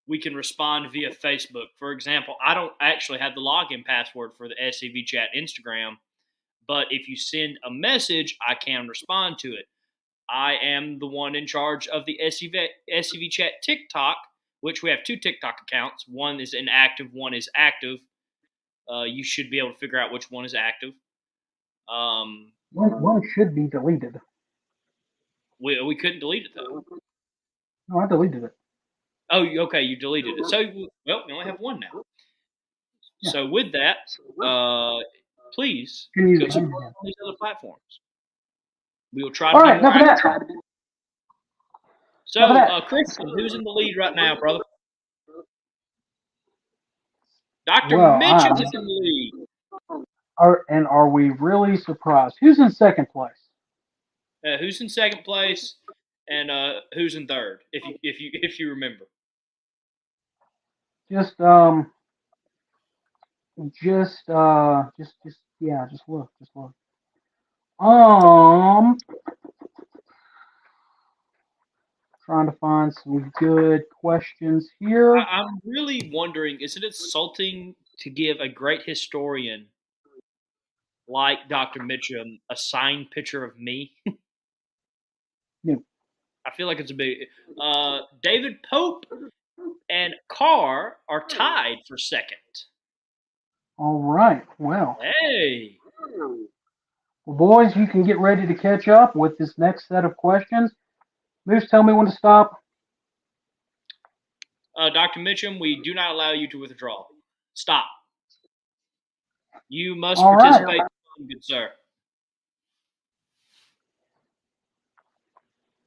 we can respond via Facebook. For example, I don't actually have the login password for the SCV Chat Instagram, but if you send a message, I can respond to it. I am the one in charge of the SCV Chat TikTok, which we have 2 TikTok accounts. One is inactive, one is active. You should be able to figure out which one is active. One should be deleted. We couldn't delete it, though. No, I deleted it. Oh, okay, you deleted it. So, well, we only have one now. Yeah. So with that, please go support on these other platforms. We will try to be more active. So, Christian, who's in the lead right now, brother? Dr. Mitchell is in the lead. Are we really surprised? Who's in second place? Who's in second place, and who's in third? If you remember. Just look. Trying to find some good questions here. I'm really wondering, is it insulting to give a great historian like Dr. Mitchum a signed picture of me? Yeah. I feel like it's a big. David Pope and Carr are tied for second. All right. Well. Hey. Well, boys, you can get ready to catch up with this next set of questions. Moose, tell me when to stop. Dr. Mitchum, we do not allow you to withdraw. Stop. You must participate, good sir.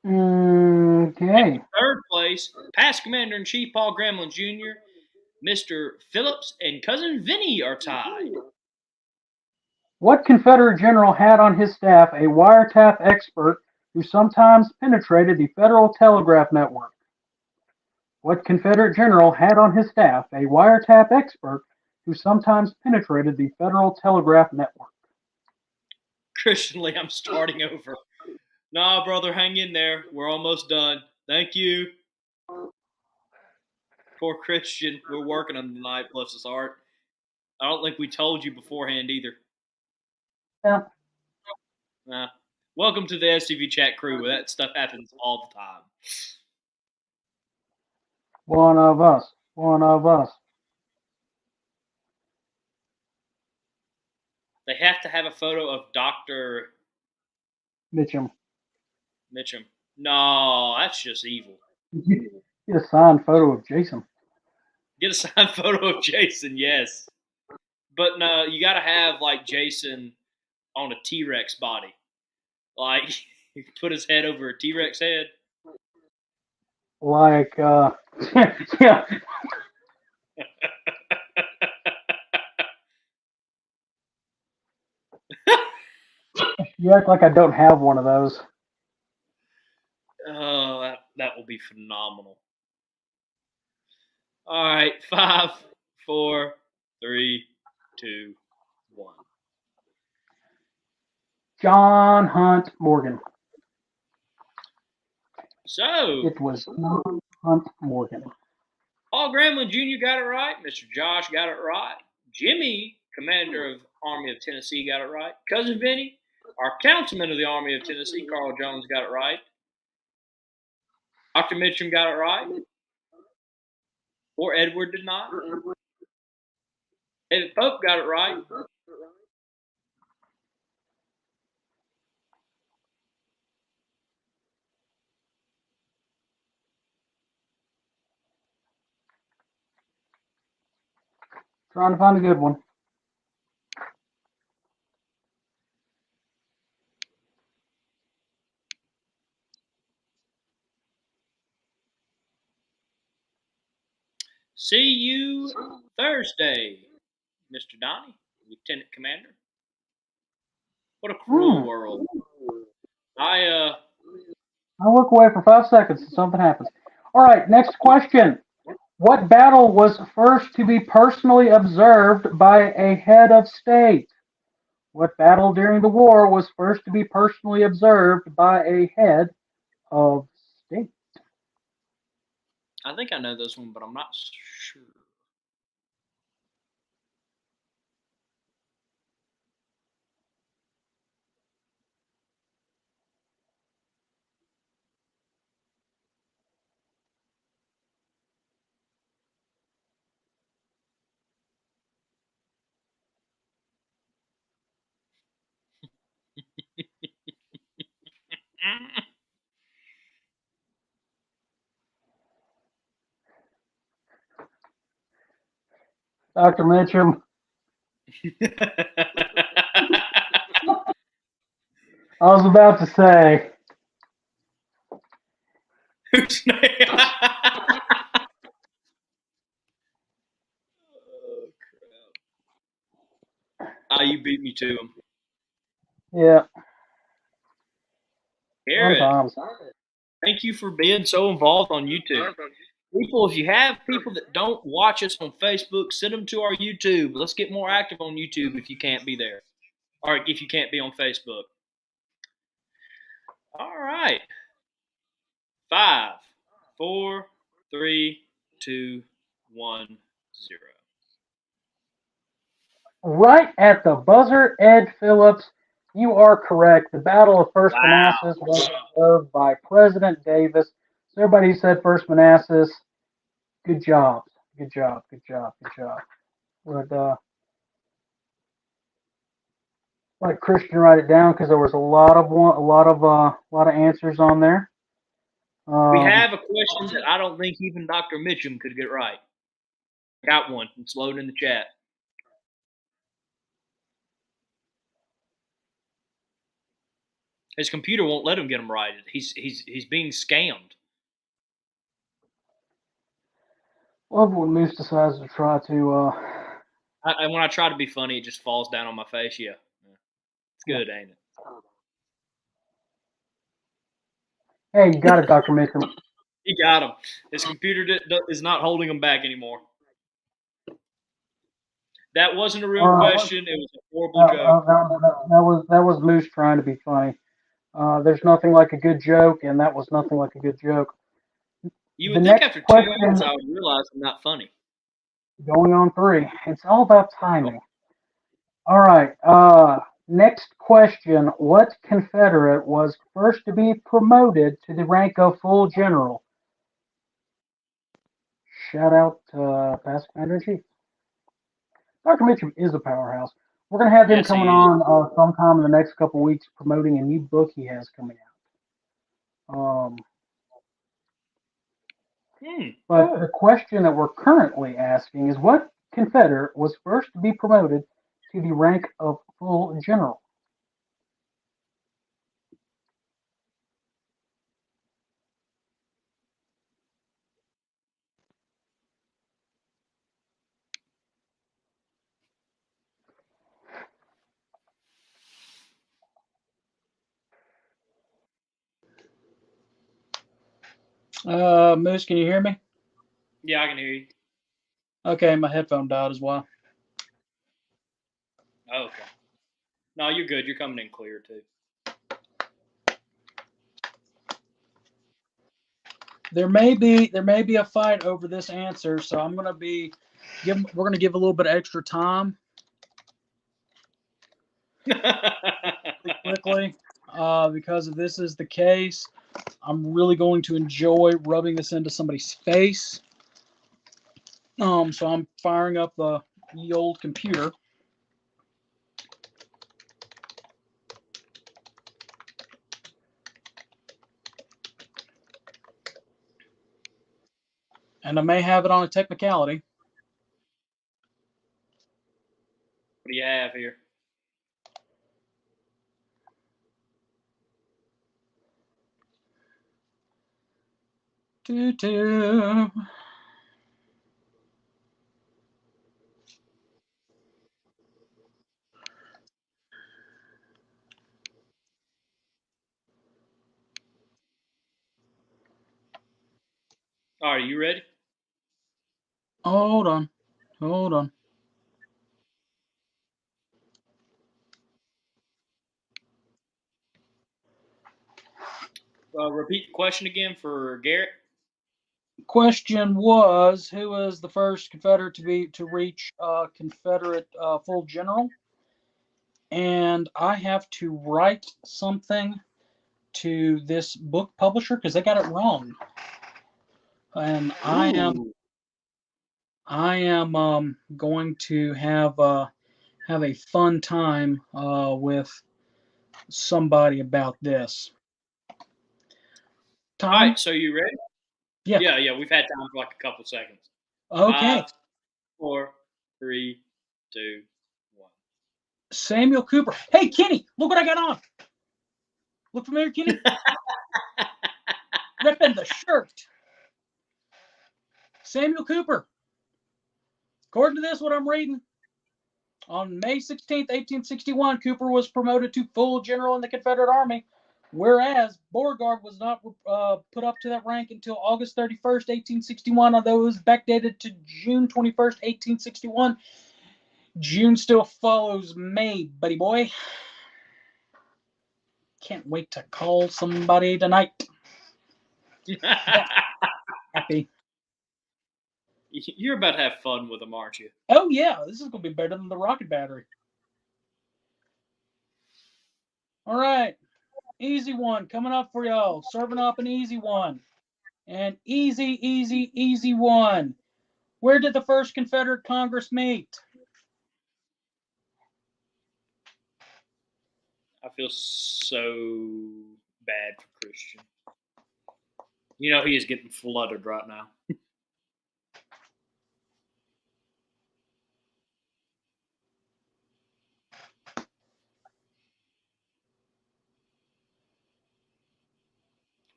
Okay. In third place, past Commander-in-Chief Paul Gremlin Jr., Mr. Phillips, and Cousin Vinny are tied. What Confederate general had on his staff a wiretap expert who sometimes penetrated the Federal Telegraph Network? What Confederate general had on his staff a wiretap expert who sometimes penetrated the Federal Telegraph Network? Christian Lee, I'm starting over. Nah, brother, hang in there. We're almost done. Thank you. Poor Christian. We're working on tonight, bless his heart. I don't think we told you beforehand either. Yeah. Welcome to the SCV Chat crew where that stuff happens all the time. One of us. One of us. They have to have a photo of Dr. Mitchum. Mitchum. No, that's just evil. Get a signed photo of Jason. Get a signed photo of Jason, yes. But no, you got to have like Jason on a T-Rex body. Like, put his head over a T-Rex head. Like, yeah. You act like I don't have one of those. Oh, that will be phenomenal. All right, 5, 4, 3, 2, 1. John Hunt Morgan. So, It was John Hunt Morgan. Paul Grambling Jr. got it right. Mr. Josh got it right. Jimmy, commander of Army of Tennessee, got it right. Cousin Vinny, our councilman of the Army of Tennessee, Carl Jones, got it right. Dr. Mitchum got it right. Or Edward did not. David Pope got it right. Trying to find a good one. See you Thursday, Mr. Donnie, Lieutenant Commander. What a cruel world. I'll look away for 5 seconds and something happens. All right, next question. What battle was first to be personally observed by a head of state? What battle during the war was first to be personally observed by a head of state? I think I know this one, but I'm not sure. Dr. Mitchum. I was about to say. Whose name? Oh, you beat me to him. Yeah. Garrett, Sometimes. thank you for being so involved on YouTube. People, if you have people that don't watch us on Facebook, send them to our YouTube. Let's get more active on YouTube if you can't be there. Or if you can't be on Facebook. All right. 5, 4, 3, 2, 1, 0. Right at the buzzer, Ed Phillips, you are correct. The Battle of First Manassas was observed by President Davis. So everybody who said First Manassas, good job. Good job. Good job. Good job. Would let Christian write it down because there was a lot of answers on there. We have a question that I don't think even Dr. Mitchum could get right. Got one. It's loading in the chat. His computer won't let him get them right. He's being scammed. Love when Moose decides to try to. And when I try to be funny, it just falls down on my face. Yeah. It's good, ain't it? Hey, you got it, Dr. Mitchum. He got him. His computer is not holding him back anymore. That wasn't a real question. It was a horrible joke. That was Moose trying to be funny. There's nothing like a good joke, and that was nothing like a good joke. You would think after 2 years I would realize I'm not funny. Going on 3. It's all about timing. All right. Next question. What Confederate was first to be promoted to the rank of full general? shout out past Commander-in-Chief. Dr. Mitchum is a powerhouse. We're going to have him Yes, he coming is. on sometime in the next couple of weeks promoting a new book he has coming out. But the question that we're currently asking is what Confederate was first to be promoted to the rank of full general? Moose, can you hear me? Yeah, I can hear you. Okay, my headphone died as well. Oh, okay. No, you're good. You're coming in clear too. There may be a fight over this answer, so I'm gonna we're gonna give a little bit of extra time quickly, because if this is the case, I'm really going to enjoy rubbing this into somebody's face. So I'm firing up the old computer. And I may have it on a technicality. What do you have here? Doo-doo. All right, you ready? Hold on. Hold on. Repeat the question again for Garrett. Question was, who was the first Confederate to reach Confederate full general? And I have to write something to this book publisher because they got it wrong. And I am going to have a fun time with somebody about this. Tom? All right, so you ready? Yeah. Yeah. We've had time for like a couple seconds. Okay. 5, 4, 3, 2, 1. Samuel Cooper. Hey, Kenny, look what I got on. Look familiar, Kenny? Ripping the shirt. Samuel Cooper. According to this, what I'm reading, on May 16th, 1861, Cooper was promoted to full general in the Confederate Army, whereas Beauregard was not put up to that rank until August 31st, 1861, although it was backdated to June 21st, 1861. June still follows May, buddy boy. Can't wait to call somebody tonight. Happy. You're about to have fun with them, aren't you? Oh, yeah. This is going to be better than the rocket battery. All right. Easy one coming up for y'all. Serving up an easy one. An easy one. Where did the first Confederate Congress meet? I feel so bad for Christian. You know he is getting flooded right now.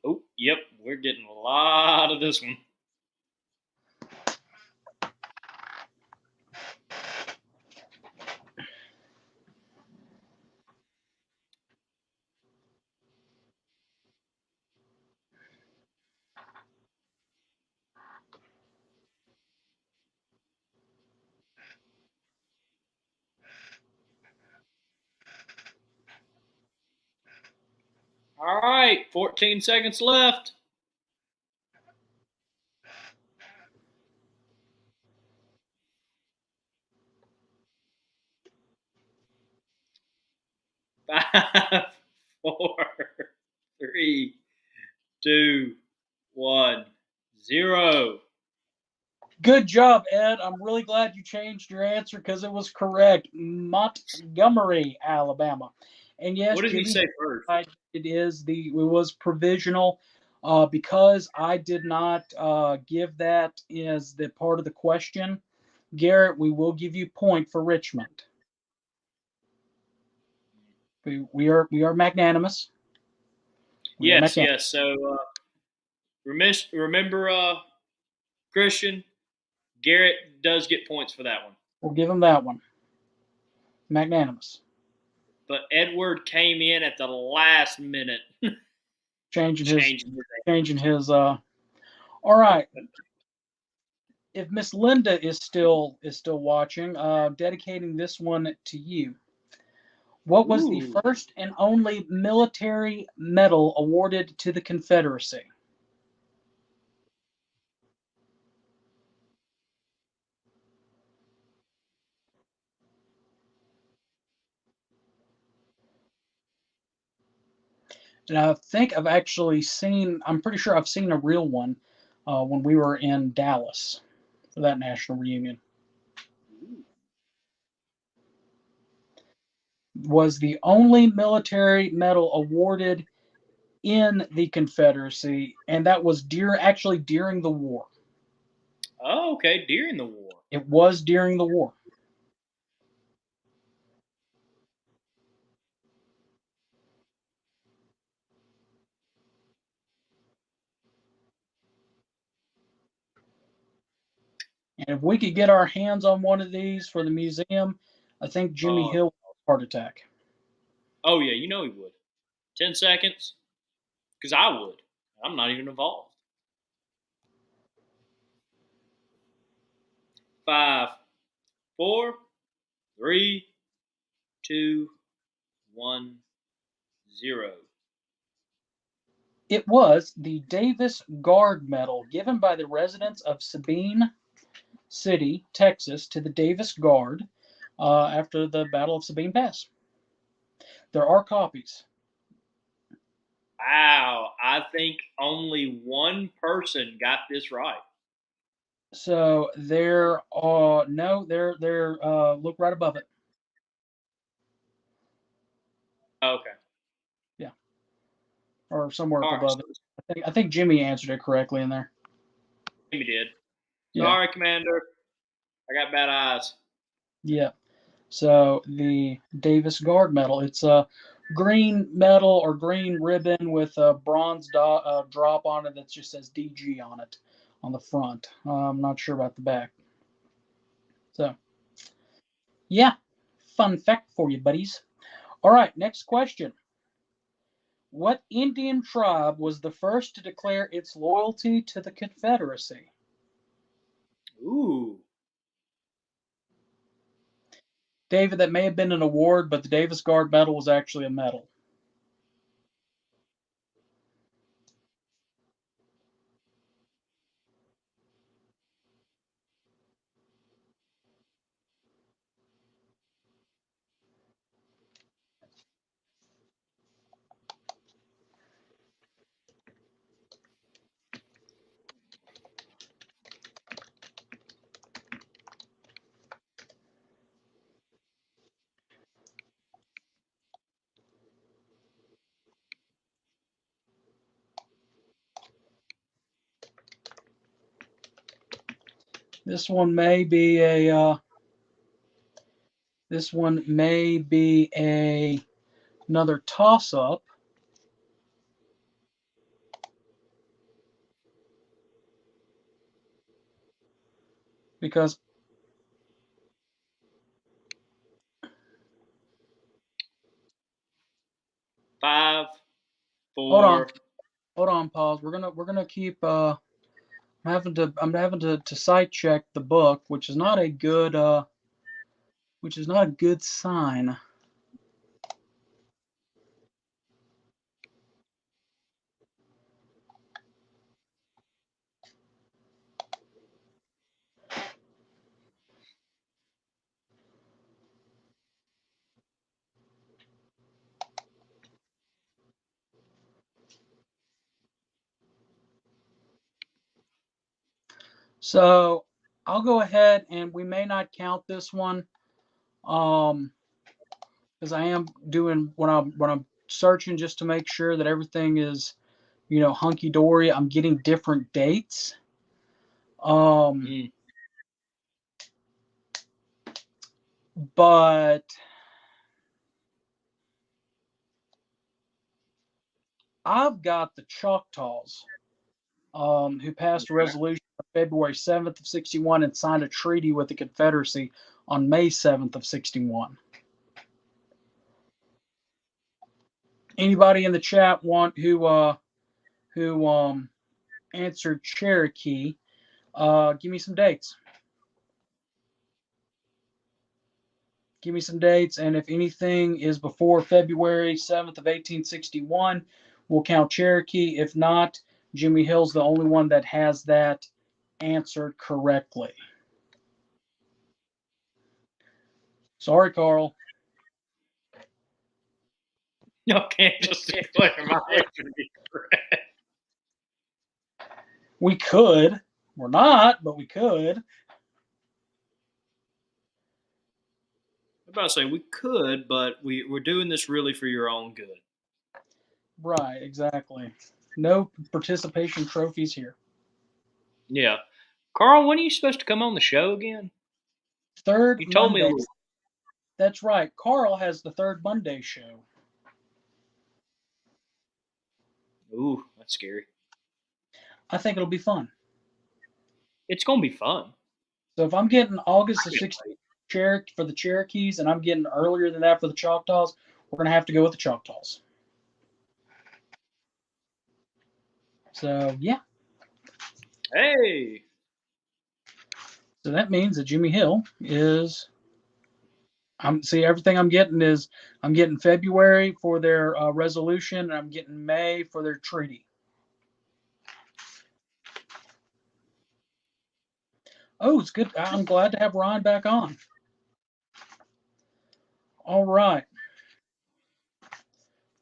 Oh, yep, we're getting a lot of this one. All right, 14 seconds left. Five, 4, 3, 2, 1, 0. Good job, Ed. I'm really glad you changed your answer because it was correct. Montgomery, Alabama. And yes, What did he Jimmy, say first? it was provisional. Because I did not give that as the part of the question, Garrett, we will give you point for Richmond. We are magnanimous. Yes. So remember, Christian, Garrett does get points for that one. We'll give him that one. Magnanimous. But Edward came in at the last minute. Changing his all right. If Miss Linda is still watching, dedicating this one to you. What was the first and only military medal awarded to the Confederacy? And I think I've actually seen, I'm pretty sure I've seen a real one when we were in Dallas for that national reunion. Was the only military medal awarded in the Confederacy, and that was actually during the war. Oh, okay, during the war. It was during the war. And if we could get our hands on one of these for the museum, I think Jimmy Hill would have a heart attack. Oh, yeah, you know he would. 10 seconds? Because I would. I'm not even involved. 5, 4, 3, 2, 1, 0. It was the Davis Guard Medal given by the residents of Sabine City, Texas, to the Davis Guard after the Battle of Sabine Pass. There are copies. Wow, I think only one person got this right. So they're look right above it. Okay. Yeah, or somewhere up All right, above it. I think Jimmy answered it correctly in there. Jimmy did. Yeah. Sorry, Commander. I got bad eyes. Yeah. So the Davis Guard Medal, it's a green medal or green ribbon with a bronze drop on it that just says DG on it on the front. I'm not sure about the back. So, yeah, fun fact for you, buddies. All right, next question. What Indian tribe was the first to declare its loyalty to the Confederacy? Ooh. David, that may have been an award, but the Davis Guard Medal was actually a medal. This one may be another toss-up. Because 5, 4. Hold on, pause. We're gonna keep I'm having to site check the book, which is not a good sign. So I'll go ahead and we may not count this one, because I am doing when I'm searching just to make sure that everything is, hunky dory. I'm getting different dates. But I've got the Choctaws, who passed a resolution on February 7th of 61 and signed a treaty with the Confederacy on May 7th of 61. Anybody in the chat who answered Cherokee, give me some dates. Give me some dates, and if anything is before February 7th of 1861, we'll count Cherokee. If not, Jimmy Hill's the only one that has that answered correctly. Sorry, Carl. You can't just declare my answer to be correct. We could. We're not, but we could. I'm about to say we could, but we're doing this really for your own good. Right, exactly. No participation trophies here. Yeah. Carl, when are you supposed to come on the show again? Third You told Monday. me a little. That's right. Carl has the third Monday show. Ooh, that's scary. I think it'll be fun. It's going to be fun. So if I'm getting August the 16th for the Cherokees and I'm getting earlier than that for the Choctaws, we're going to have to go with the Choctaws. So, yeah. Hey. So that means that Jimmy Hill is... everything I'm getting February for their resolution, and I'm getting May for their treaty. Oh, it's good. I'm glad to have Ron back on. All right.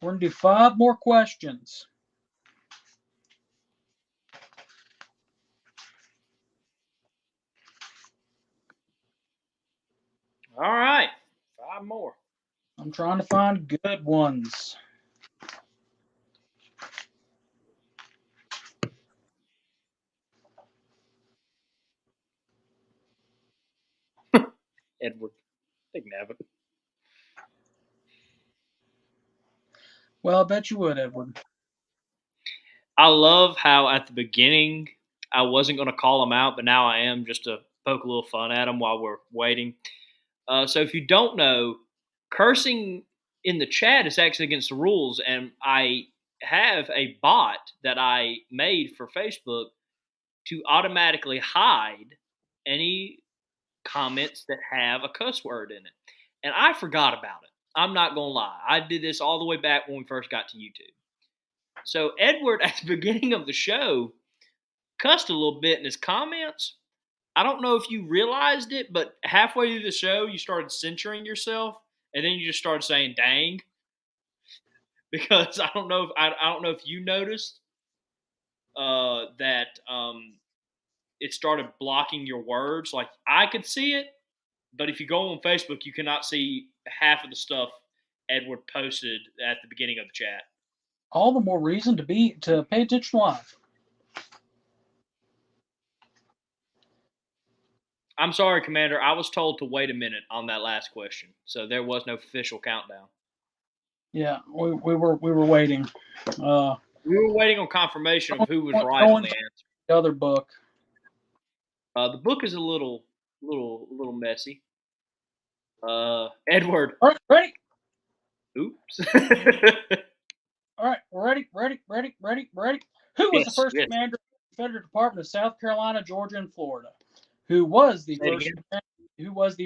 We're going to do 5 more questions. All right. 5 more. I'm trying to find good ones. Edward. They can have it. Well, I bet you would, Edward. I love how at the beginning I wasn't going to call them out, but now I am just to poke a little fun at them while we're waiting. So if you don't know, cursing in the chat is actually against the rules, and I have a bot that I made for Facebook to automatically hide any comments that have a cuss word in it. And I forgot about it. I'm not going to lie. I did this all the way back when we first got to YouTube. So Edward, at the beginning of the show, cussed a little bit in his comments. I don't know if you realized it, but halfway through the show, you started censoring yourself, and then you just started saying "dang," because I don't know if you noticed that it started blocking your words. Like I could see it, but if you go on Facebook, you cannot see half of the stuff Edward posted at the beginning of the chat. All the more reason to pay attention live. I'm sorry, Commander. I was told to wait a minute on that last question, so there was no official countdown. Yeah, we were waiting. We were waiting on confirmation of who was right on the answer. The other book. The book is a little messy. Edward. All right, ready? Oops. All right, ready. Who was the first commander of the Confederate Department of South Carolina, Georgia, and Florida? Who was the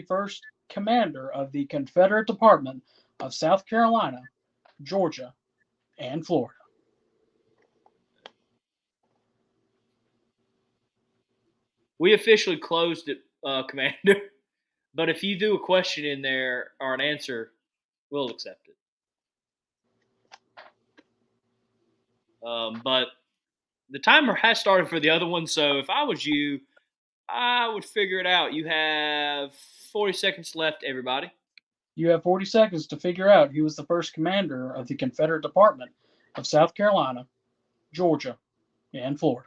first commander of the Confederate Department of South Carolina, Georgia, and Florida? We officially closed it, Commander. But if you do a question in there or an answer, we'll accept it. But the timer has started for the other one, so if I was you, I would figure it out. You have 40 seconds left, everybody. You have 40 seconds to figure out who was the first commander of the Confederate Department of South Carolina, Georgia, and Florida.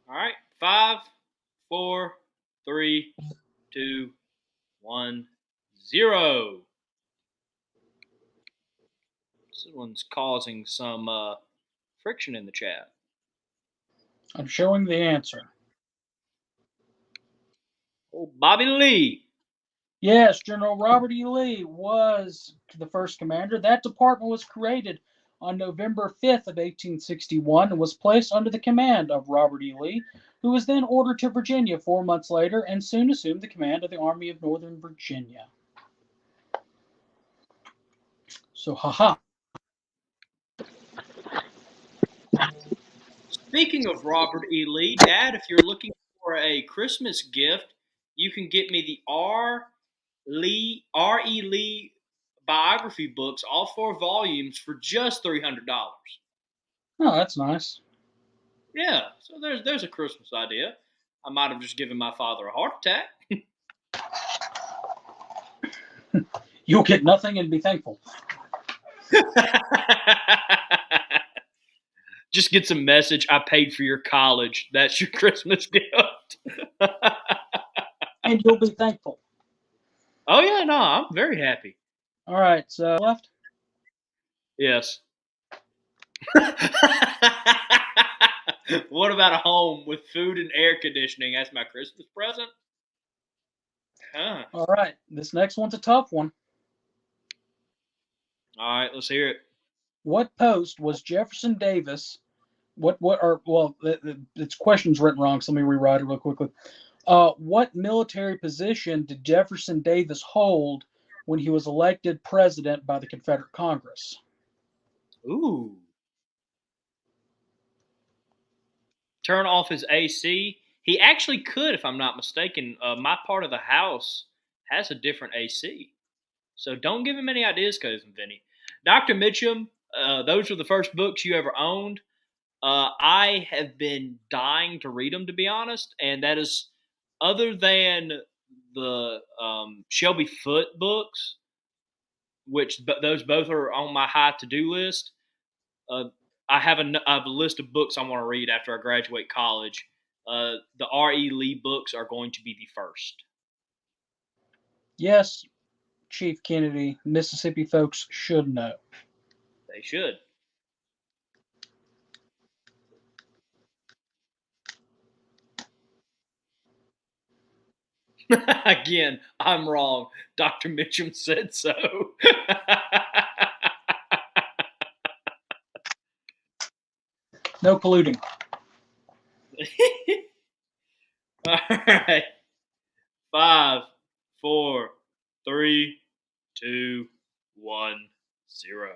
All right. 5, 4, 3, 2, 1, 0. This one's causing some friction in the chat. I'm showing the answer. Oh, Bobby Lee. Yes, General Robert E. Lee was the first commander. That department was created on November 5th of 1861 and was placed under the command of Robert E. Lee, who was then ordered to Virginia 4 months later and soon assumed the command of the Army of Northern Virginia. So, haha. Speaking of Robert E. Lee, Dad, if you're looking for a Christmas gift, you can get me the R.E. Lee biography books, all 4 volumes, for just $300. Oh, that's nice. Yeah, so there's a Christmas idea. I might have just given my father a heart attack. You'll get nothing and be thankful. Just get some message. I paid for your college. That's your Christmas gift. And you'll be thankful. Oh yeah, no, I'm very happy. All right, so left. Yes. What about a home with food and air conditioning as my Christmas present? Huh. All right, this next one's a tough one. All right, let's hear it. What post was Jefferson Davis? Its question's written wrong, so let me rewrite it real quickly. What military position did Jefferson Davis hold when he was elected president by the Confederate Congress? Ooh. Turn off his AC. He actually could, if I'm not mistaken. My part of the house has a different AC. So don't give him any ideas, Cousin Vinny. Dr. Mitchum, those were the first books you ever owned. I have been dying to read them, to be honest. And that is, other than the Shelby Foote books, which those both are on my high to-do list. I have a list of books I want to read after I graduate college. The R.E. Lee books are going to be the first. Yes, Chief Kennedy, Mississippi folks should know. They should. Again, I'm wrong. Dr. Mitchum said so. No polluting. All right. 5, 4, 3, 2, 1, 0.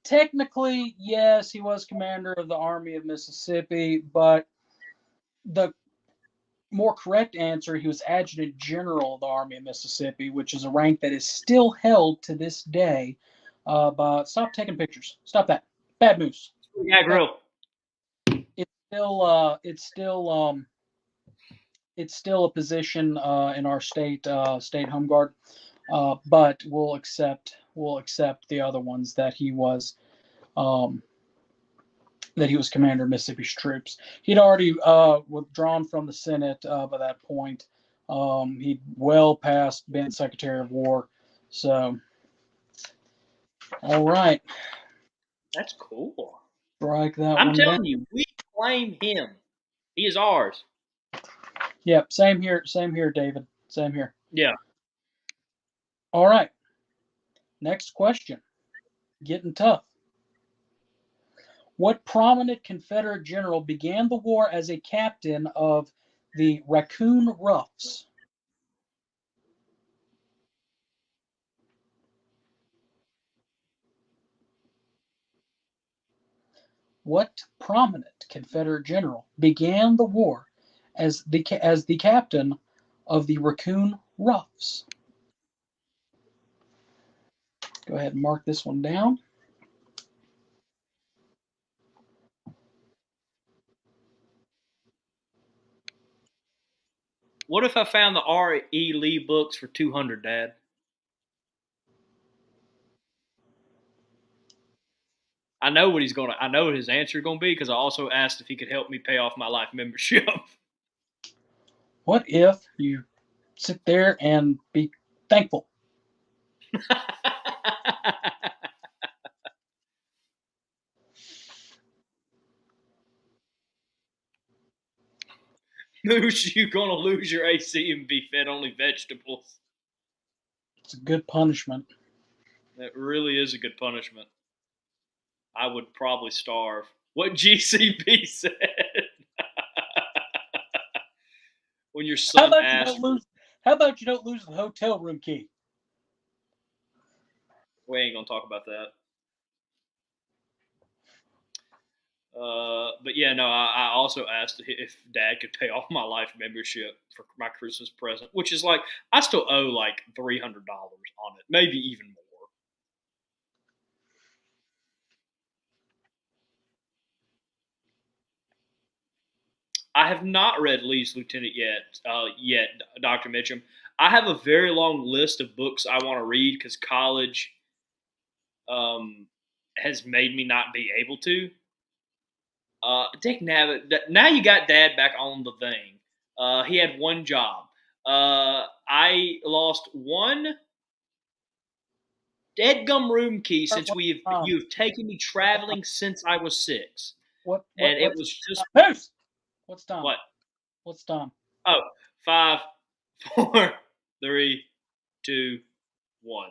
Technically, yes, he was commander of the Army of Mississippi, but the more correct answer, he was adjutant general of the Army of Mississippi, which is a rank that is still held to this day. But stop taking pictures. Stop that. Bad moves. Yeah, grill. It's still a position in our state home guard, but we'll accept the other ones that he was commander of Mississippi's troops. He'd already withdrawn from the Senate by that point. He'd well past been Secretary of War. So, all right. That's cool. Strike that I'm one down. telling you, we claim him. He is ours. Yep, same here, David. Same here. Yeah. All right. Next question. Getting tough. What prominent Confederate general began the war as a captain of the Raccoon Roughs? What prominent Confederate general began the war as the captain of the Raccoon Roughs? Go ahead and mark this one down. What if I found the R.E. Lee books for $200, Dad? I know what I know what his answer is gonna be because I also asked if he could help me pay off my life membership. What if you sit there and be thankful? Moose, you gonna lose your AC and be fed only vegetables. It's a good punishment. That really is a good punishment. I would probably starve. What GCP said. When your son asked, How about you don't lose the hotel room key? we ain't gonna talk about that. But yeah, no, I also asked if Dad could pay off my life membership for my Christmas present, which is like I still owe like $300 on it, maybe even more. I have not read Lee's Lieutenant yet, Dr. Mitchum. I have a very long list of books I want to read because college has made me not be able to. Dick Navitt. Now you got Dad back on the thing. He had one job. I lost one dead gum room key since you've taken me traveling since I was 6. It was just Moose. What's Tom? What? What's Tom? Oh, 5, 4, 3, 2, 1.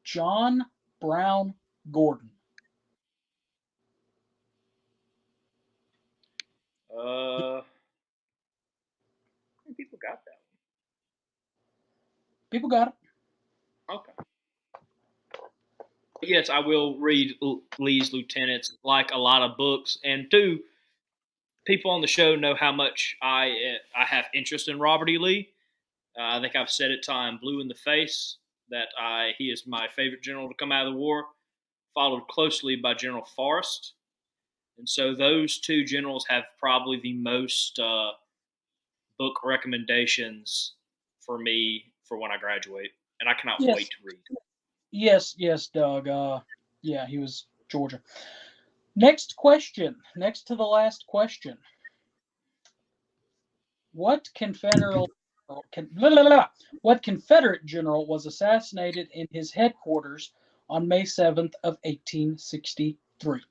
John Brown Gordon. People got that People got it. one. Okay. Yes, I will read Lee's Lieutenants, like a lot of books. And 2, people on the show know how much I have interest in Robert E. Lee. I think I've said it till I'm blue in the face that he is my favorite general to come out of the war, followed closely by General Forrest. And so those 2 generals have probably the most book recommendations for me for when I graduate. And I cannot wait to read. Yes, Doug. Yeah, he was Georgia. Next question. Next to the last question. What Confederate general was assassinated in his headquarters on May 7th of 1863?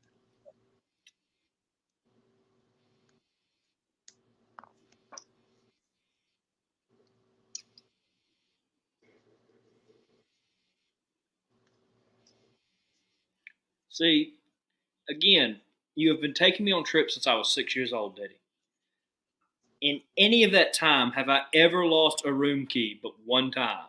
See, again, you have been taking me on trips since I was 6 years old, Daddy. In any of that time, have I ever lost a room key but one time?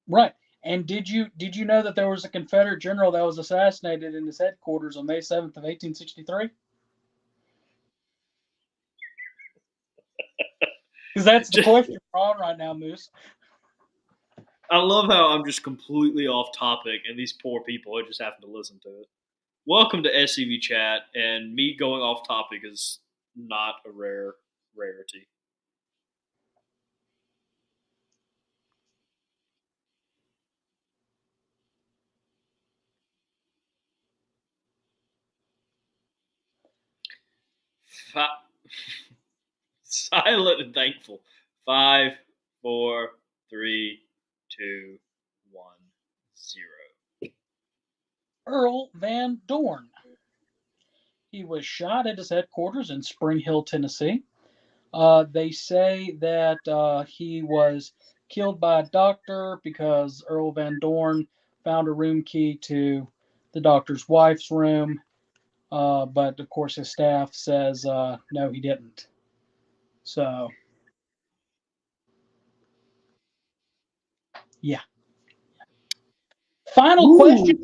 Right. And did you know that there was a Confederate general that was assassinated in his headquarters on May 7th of 1863? Because that's the question we're on right now, Moose. I love how I'm just completely off topic and these poor people are just having to listen to it. Welcome to SCV chat, and me going off topic is not a rarity. Silent and thankful. 5, 4, 3, 2, 1, 0. Earl Van Dorn. He was shot at his headquarters in Spring Hill, Tennessee. They say that he was killed by a doctor because Earl Van Dorn found a room key to the doctor's wife's room. But of course, his staff says no, he didn't. So, yeah. Final question.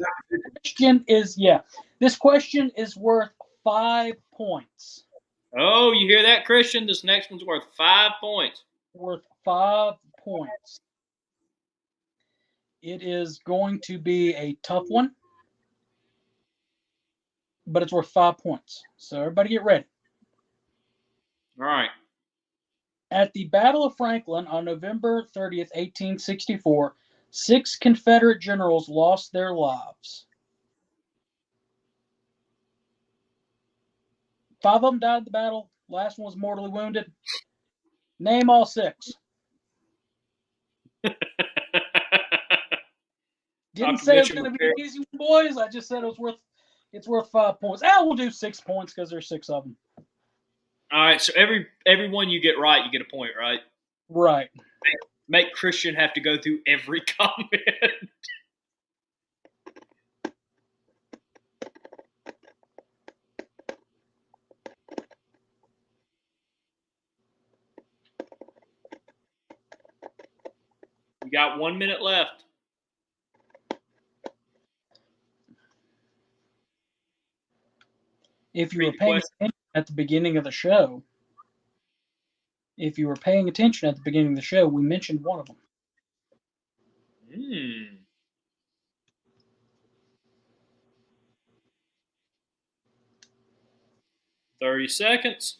This question is worth 5 points. Oh, you hear that, Christian? This next one's worth 5 points. Worth 5 points. It is going to be a tough one, but it's worth 5 points. So everybody get ready. All right. At the Battle of Franklin on November 30th, 1864, 6 Confederate generals lost their lives. 5 of them died in the battle. Last one was mortally wounded. Name all 6. Didn't say it was going to be an easy one, boys. I just said it's worth 5 points. We'll do 6 points because there's 6 of them. All right, so every one you get right, you get a point, right? Right. Make Christian have to go through every comment. We got 1 minute left. If you were paying attention at the beginning of the show, we mentioned one of them. 30 seconds.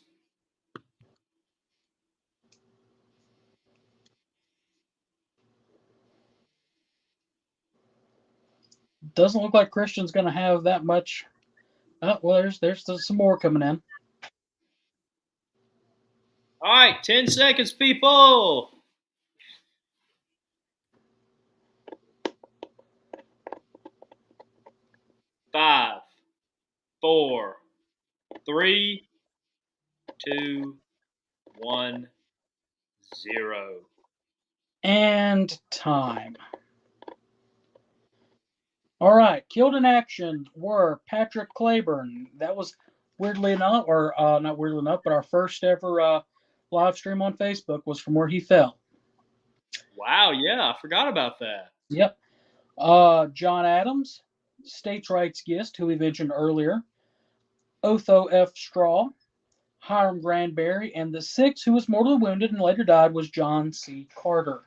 Doesn't look like Christian's going to have that much. Oh, well, there's some more coming in. All right, 10 seconds, people. 5, 4, 3, 2, 1, 0. And time. All right, killed in action were Patrick Claiborne. That was weirdly enough, or not weirdly enough, but our first ever live stream on Facebook was from where he fell. Wow, yeah, I forgot about that. Yep. John Adams, states' rights guest, who we mentioned earlier, Otho F. Straw, Hiram Granberry, and the 6th who was mortally wounded and later died was John C. Carter.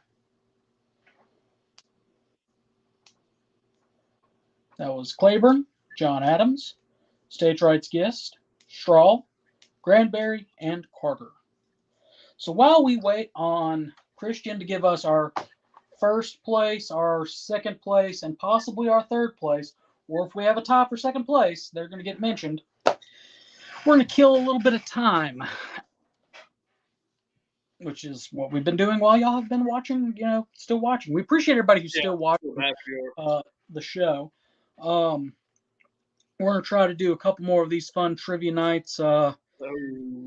That was Claiborne, John Adams, states' rights guest, Straw, Granberry, and Carter. So while we wait on Christian to give us our first place, our second place, and possibly our third place, or if we have a tie for second place, they're going to get mentioned. We're going to kill a little bit of time, which is what we've been doing while y'all have been watching, still watching. We appreciate everybody who's still watching the show. We're going to try to do a couple more of these fun trivia nights. Have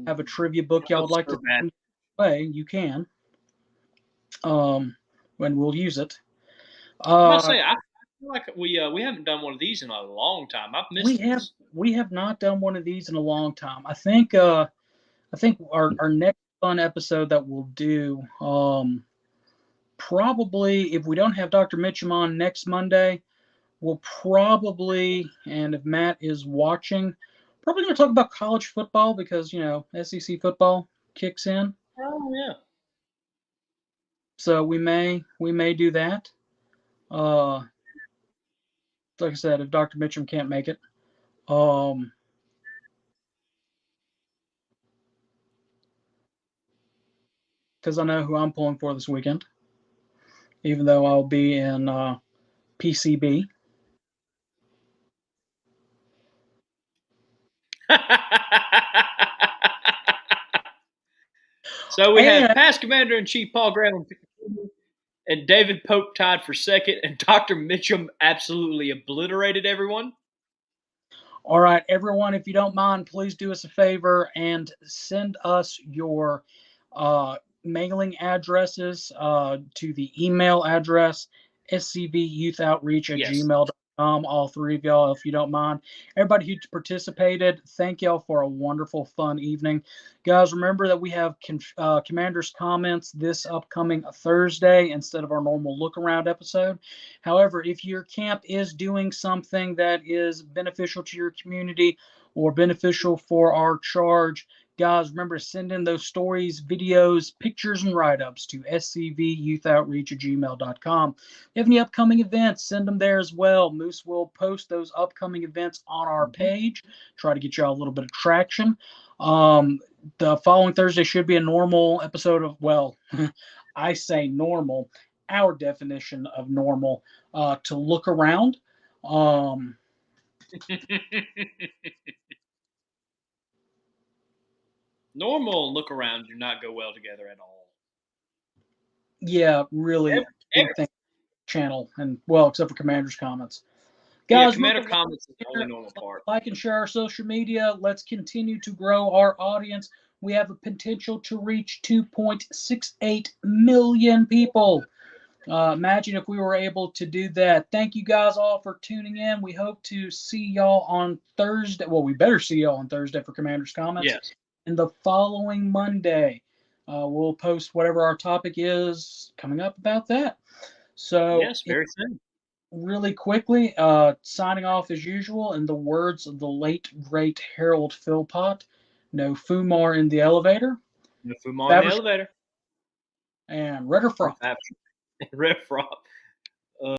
a trivia book y'all would like to play, you can. When we'll use it. I feel like we haven't done one of these in a long time. I've missed this. We have not done one of these in a long time. I think our next fun episode that we'll do, probably if we don't have Dr. Mitchum on next Monday, we'll probably, and if Matt is watching, probably going to talk about college football because SEC football kicks in. Oh yeah. So we may do that. Like I said, if Dr. Mitchum can't make it, because I know who I'm pulling for this weekend, even though I'll be in PCB. So we have past Commander-in-Chief Paul Graham And David Pope tied for second, and Dr. Mitchum absolutely obliterated everyone. All right, everyone, if you don't mind, please do us a favor and send us your mailing addresses to the email address, scvyouth@gmail.com. All three of y'all, if you don't mind. Everybody who participated, thank y'all for a wonderful, fun evening. Guys, remember that we have Commander's Comments this upcoming Thursday instead of our normal look-around episode. However, if your camp is doing something that is beneficial to your community or beneficial for our charge, guys, remember to send in those stories, videos, pictures, and write-ups to scvyouth@gmail.com. If you have any upcoming events, send them there as well. Moose will post those upcoming events on our page, try to get y'all a little bit of traction. The following Thursday should be a normal episode of, well, I say normal, our definition of normal, to look around. Normal and look around do not go well together at all. Yeah, really. Ever. Channel, and well, except for Commander's Comments. Yeah, Guys, Commander Comments is the only normal part. like and share our social media. Let's continue to grow our audience. We have a potential to reach 2.68 million people. Imagine if we were able to do that. Thank you guys all for tuning in. We hope to see y'all on Thursday. Well, we better see y'all on Thursday for Commander's Comments. Yes. And the following Monday, we'll post whatever our topic is coming up about that. So, yes, very soon. Really quickly, signing off as usual, in the words of the late, great Harold Philpott, no Fumar in the elevator. No Fumar in the elevator. And Redder Frop. Red Frop.